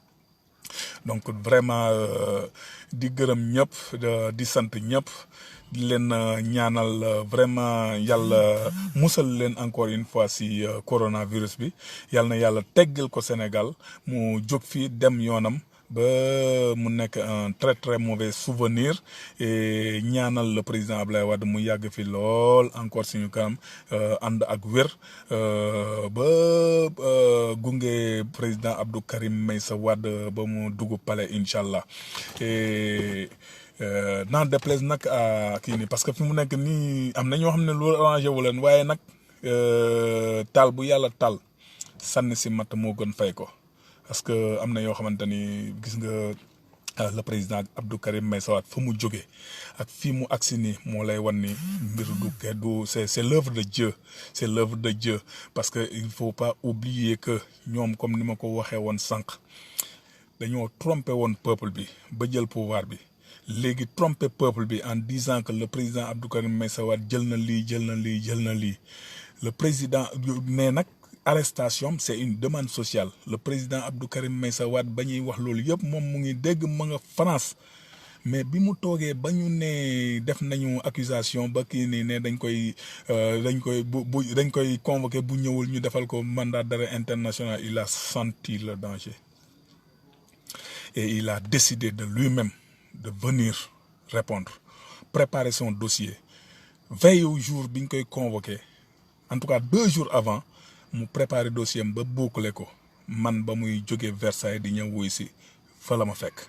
donc vraiment di gërëm ñëpp di sant ñëpp di leen ñaanal vraiment yàlla musal leen encore une fois si coronavirus bi yàlla na yàlla teggal ko Sénégal mu jóg fii dem yoonam ba mu nekk un très très mauvais souvenir et ñaanal le président Abdoulaye Wade mu yàgg fi lool encore suñu kanam ànd ak wér ba gunge président Abdou Karim Meïssa Wade ba mu dugg palais Inch'Allah et n'en déplaise nag à kii nii parce que fi mu nekk nii am na ñoo xam ne loolu arrangé wu leen waaye nag taal bu yàlla taal sànni si matt moo gën fay ko parce que am na yoo xamante ni gis nga le président Abdou Karim Meïssa Wade fa mu jógee ak fii mu agsi nii moo lay wan ni mbir du c'est l'œuvre de Dieu parce que il faut pas oublier que ñoom comme ni ma ko waxee woon sànq dañoo trompé woon peuple bi ba jël pouvoir bi léegi trompé peuple bi en disant que le président Abdou Karim Meïssa Wade jël na lii le président mais nag arrestation c'est une demande sociale le président Abdou Karim Meïssa Wade ba ñuy wax loolu yëpp moom mu ngi dégg ma nga France mais bi mu toogee ba ñu ne def nañu accusation ba kii nii ne dañ koy dañ koy convoqué bu ñëwul ñu defal ko mandat d'arrêt international, il a senti le danger et il a décidé de lui-même de venir répondre, préparer son dossier. Veille au jour bi ñu koy convoqué, en tout cas 2 jours avant, mu préparer dossier ba boucler ko man ba muy jógee Versailles di ñëw wuy si fa la ma fekk.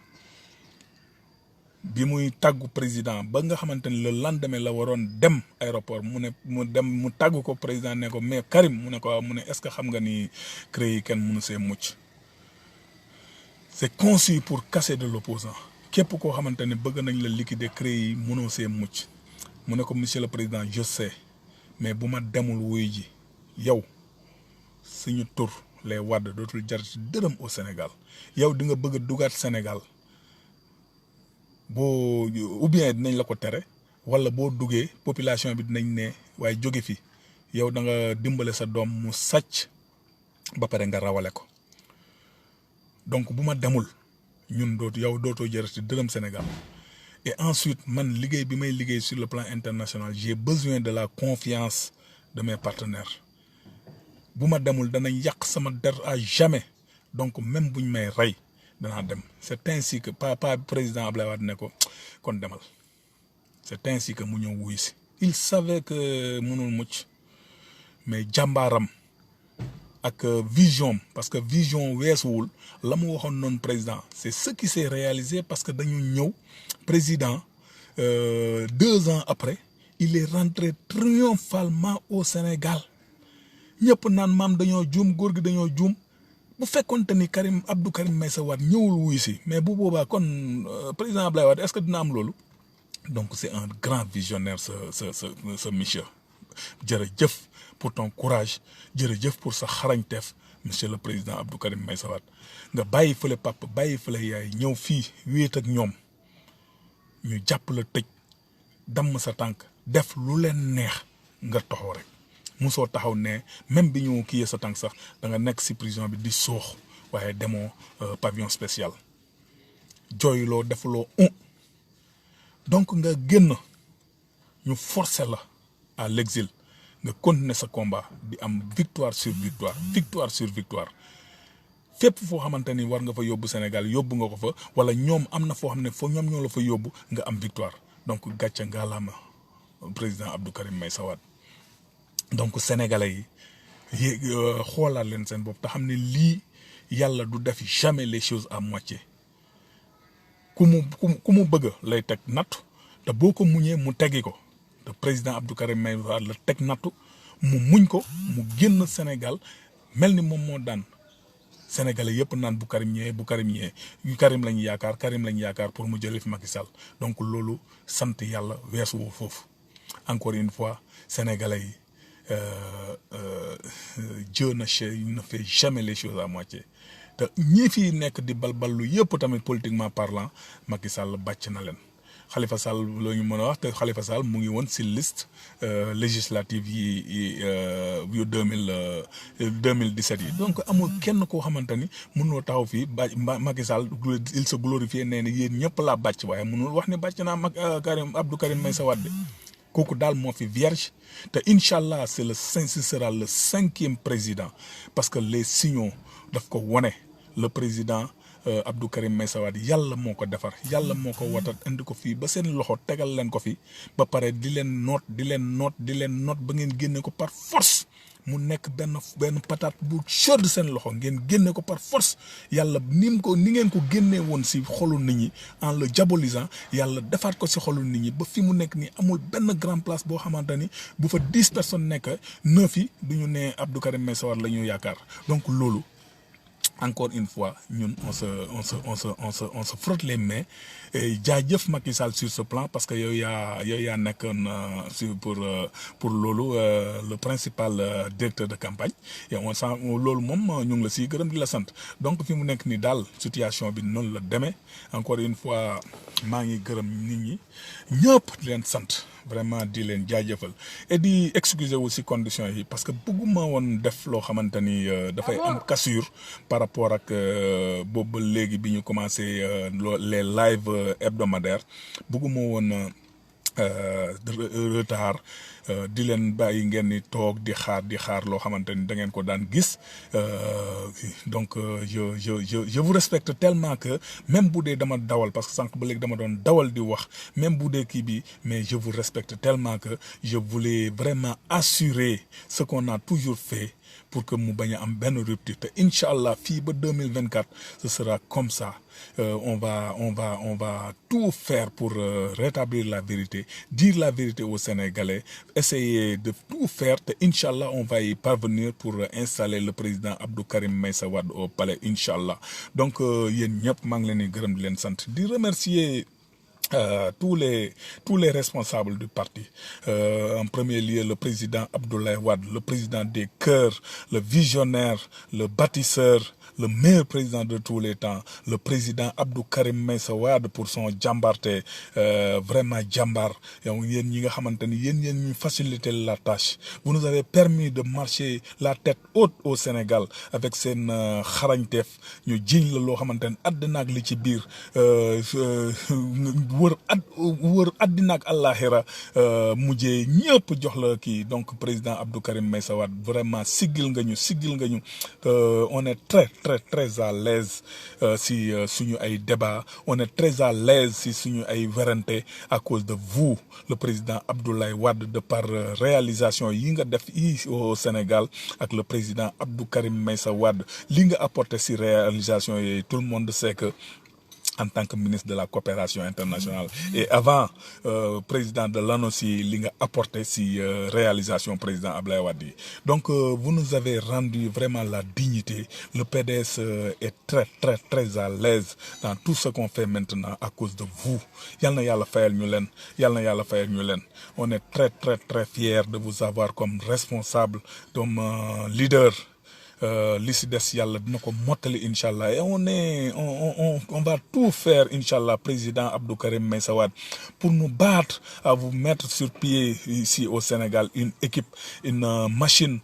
Bi muy tàggu président ba nga xamante ni le lendemain la waroon dem aéroport mu tàggu ko président ne ko mais Karim mu ne ko waaw mu ne est-ce que xam nga ni CREI yi kenn mënu see mucc. C'est conçu pour casser de l'opposant. Képp koo xamante ne bëgg nañ la liquider CREI yi mënoo see mucc. Mu ne ko monsieur le président je sais mais bu ma demul wuy ji yow suñu tur les Wade dootul jar ci dërëm au Sénégal yow di nga bëgg a dugaat Sénégal boo ou bien dinañ la ko tere wala boo duggee population bi dinañ ne waaye jóge fi yow da nga dimbale sa doom mu sàcc ba pare nga rawale ko donc bu ma demul ñun dootoo jar ci dërëm Sénégal. Et ensuite man liggéey bi may liggéey sur le plan international j'ai besoin de la confiance de mes partenaires bu ma demul danañ yàq sama der à jamais donc même buñ may rey danaa dem. C'est ainsi que papa président Abdoulaye Wade ne ko kon demal c'est ainsi que mu ñëw wuy si il savait que mënul mucc mais jàmbaaram ak vision parce que vision weesuwul la mu waxoon noonu président c'est ce qui s'est réalisé parce que dañu ñëw président 2 ans après il est rentré triomphalement au Sénégal ñëpp naan maam dañoo juum góor gi dañoo juum bu fekkonte ni Abdou Karim Meïssa Wade ñëwul wuy si mais bu boobaa kon président Abdoulaye Wade est-ce que dina am loolu donc c'est un grand visionnaire ce monsieur jërëjëf pour ton courage jërëjëf pour sa xarañteef monsieur le président Abdou Karim Meïssa Wade nga bàyyi fële papa bàyyi fële yaay ñëw fii wéet ak ñoom ñu jàpp la tëj damm sa tànk def lu leen neex nga taxaw rek musoo taxaw ne même bi ñu kiyee sa tànk sax da nga nekk ci prison bi di soox waaye demoo pavillon spécial jooyloo defuloo donc nga génn ñu forcer la à l'exil nga continuer sa combat di am victoire sur victoire fépp foo xamante ni war nga fa yóbbu Sénégal yóbbu nga ko fa wala ñoom am na foo xam ne foo ñoom ñoo la fa yóbbu nga am victoire donc gàcce ngalaama président Abdou Karim Meïssa Wade donc sénégalais yi xoolaat leen seen bopp te xam ne lii yàlla du def jamais les choses à moitié ku mu bëgg lay teg nattu te boo ko muñee mu teggi ko te président Abdou Karim Meïssa Wade la teg nattu mu muñ ko mu génn Sénégal mel ni moom moo daan sénégalais yëpp naan bu Karim ñëwee Karim lañu yaakaar pour mu jëlee fi Macky Sall donc loolu sant yàlla weesu woo foofu encore une fois sénégalais yi Dieu ne fait jamais les choses à moitié te ñi fi nekk di balballu yëpp tamit politiquement parlant Macky Sall bàcc na leen Khalifa Sall la ñu mën a wax te Khalifa Sall mu ngi woon ci liste législative yi yu 2017 yi donc amul kenn koo xamante ni mënoo taxaw fii Macky Sall il se glorifie nee na yéen ñëpp laa bàcc waaye mënul wax ne bàcc naa Abdou Karim Meïssa Wade kooku daal moo fi vierge te incha allah ce sera le 5e président parce que les signaux daf ko wone le président Abdou Karim Meïssa Wade yàlla moo ko defar yàlla moo ko watat indi ko fii ba seen loxo tegal leen ko fi ba pare di leen noot ba ngeen génne ko par force mu nekk benn patate bu chaude seen loxo ngeen génne ko par force yàlla ni ngeen ko génnee woon ci xolu nit ñi en le diabolisant yàlla defaat ko ci xolu nit ñi ba fi mu nekk nii amul benn grand place boo xamante ni bu fa 10 personnes nekk 9 yi du ñu ne Abdou Karim Meïssa Wade la ñu yaakaar donc loolu. Encore une fois ñun on se frotte les mains jaajëf Macky Sall sur ce plan parce que yow yaa nekkoon pour loolu le principal directeur de campagne et on sent loolu moom ñu ngi la siy gërëm di la sant donc fi mu nekk nii daal situation bi noonu la demee encore une fois maa ngi gërëm nit ñi ñëpp di leen sant vraiment di leen jaajëfal et di excuser aussi conditions yi parce que bëgguma woon def loo xamante ni dafay am cassure par rapport ak boobu ba léegi bi ñu commencé les live hebdomadaires bëgguma woon retard di leen bàyyi ngeen ni toog di xaar loo xamante ni da ngeen ko daan gis donc je vous respecte tellement que même bu dee dama dawal parce que sànq ba léegi dama doon dawal di wax même bu dee kii bi mais je vous respecte tellement que je voulais vraiment assurer ce qu'on a toujours fait pour que mu bañ a am benn rupture te incha allah fii ba 2024 ce sera comme ça on va tout faire pour rétablir la vérité dire la vérité aux Sénégalais essayer de tout faire te incha allah on va y parvenir pour installer le président Abdou Karim Meïssa Wade au palais incha allah donc yéen ñëpp maa ngi leen di gërëm di leen sant di remercier tous les responsables du parti en premier lieu le président Abdoulaye Wade le président des cœurs le visionnaire le bâtisseur le meilleur président de tous les temps le président Abdou Karim Meïssa Wade pour son jàmbarte vraiment jàmbaar yow yéen ñi nga xamante ni yéen ñu faciliter la tâche vous nous avez permis de marcher la tête haute au Sénégal avec seen xarañteef ñu jiñ la loo xamante ni àddina ak li ci biir wër àddina ak àllaaxira mujjee ñëpp jox la kii donc président Abdou Karim Meïssa Wade vraiment siggil nga ñu on est très à l'aise si suñu ay débat on est très à l'aise si suñu ay werante à cause de vous le président Abdoulaye Wade de par réalisation yi nga def au Sénégal ak le président Abdou Karim Meïssa Wade li nga apporté si réalisation yi tout le monde sait que en tant que ministre de la coopération internationale et avant président de l'ANOCI li nga apporté si réalisation président Abdoulaye Wade donc vous nous avez rendu vraiment la dignité le PDS est très à l'aise dans tout ce qu'on fait maintenant à cause de vous yal na yàlla fayal ñu leen on est très fiers de vous avoir comme responsable comme leader li si des yàlla dina ko mottali incha allah et on va tout faire incha allah président Abdou Karim Meïssa Wade pour nous battre à vous mettre sur pied ici au Sénégal une équipe une machine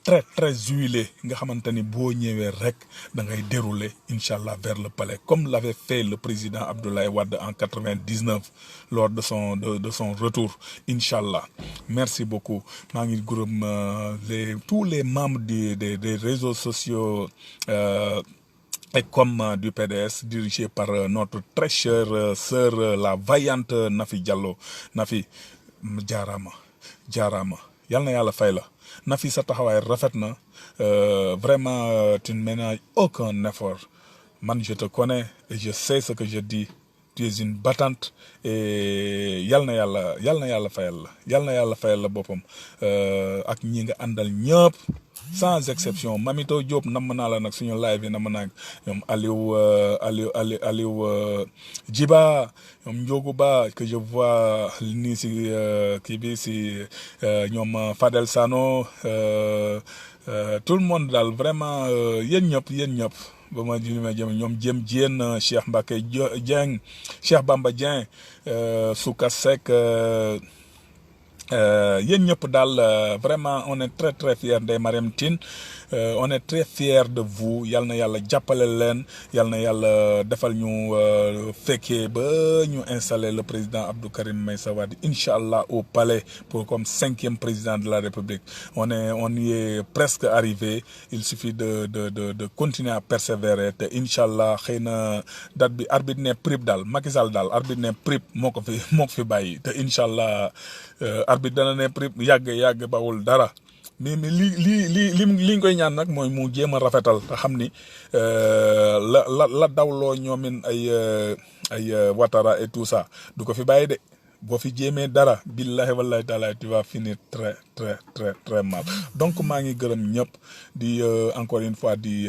très huilée nga xamante ni boo ñëwee rek da ngay dérouler incha allah vers le palais comme l'avait fait le président Abdoulaye Wade en 99 lors de son retour incha allah merci beaucoup maa ngi gërëm tous les membres des réseaux sociaux et comme du PDS dirigé par notre très chère sœur la vaillante Nafi Diallo Nafi jaaraama yal na yàlla fay la Nafi sa taxawaay rafet na vraiment tu ne ménages aucun effort man je te connais et je sais ce que je dis tu es une battante et yal na yàlla fayal la boppam ak ñi nga àndal ñëpp sans exception Mamito Diop namm naa la nag suñu live yi namm naa ñoom Aliou Djiba ñoom Ndiogu Ba que je vois nii si kii bi si ñoom Fadel Sano tout le monde daal vraiment yéen ñëpp ba ma jëm ñoom jëm Diène Cheikh Mbacké Dieng Cheikh Bamba Dieng Souka Seck yéen ñëpp daal vraiment on est très fiers de Mariam Tine on est très fiers de vous yal na yàlla jàppale leen yal na yàlla defal ñu fekkee ba ñu installer le président Abdou Karim Meïssa Wade incha allah au palais pour comme 5e président de la République on y est presque arrivé il suffit de continuer à persévérer te incha allah xëy na date bi arbitre ne prip daal Macky Sall daal arbitre ne prip moo ko fi bàyyi te incha allah arbitre dana ne prip yàgg bawul dara mais li nga koy ñaan nag mooy mu jéem a rafetal te xam ni la dawloo ñoomin ay Ouattara et tout ça du ko fi bàyyi de boo fi jéemee dara billahi wallahi taala tu vas finir très mal donc maa ngi gërëm ñëpp di encore une fois di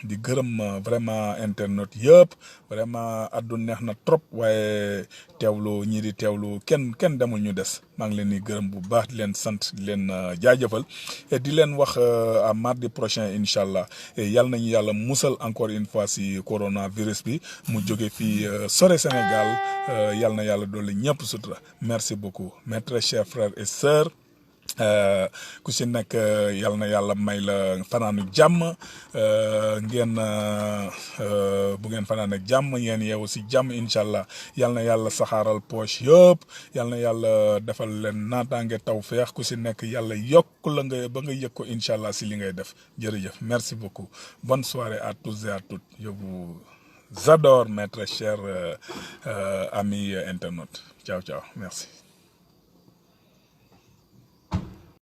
gërëm vraiment internet yëpp vraiment addu neex na trop waaye teewlu ñii di teewlu kenn demul ñu des maa ngi leen di gërëm bu baax di leen sant di leen jaajëfal et di leen wax à mardi prochain incha allah et yal nañu yàlla musal encore une fois si coronavirus bi mu jóge fii sore Sénégal yal na yàlla doole ñëpp sutura merci beaucoup mes très chers frères et sœurs ku si nekk yal na yàlla may la fanaanu jàmm ngeen bu ngeen fanaan ak jàmm ngeen yeewu si jàmm incha allah yal na yàlla saxaaral poche yëpp yal na yàlla defal leen naataange taw feex ku si nekk yàlla yokk la nga ba nga yëg ko incha allah si li ngay def jërëjëf merci beaucoup bonne soirée à tous et à toutes je vous adore mes très chers amis internautes ciao ciao merci.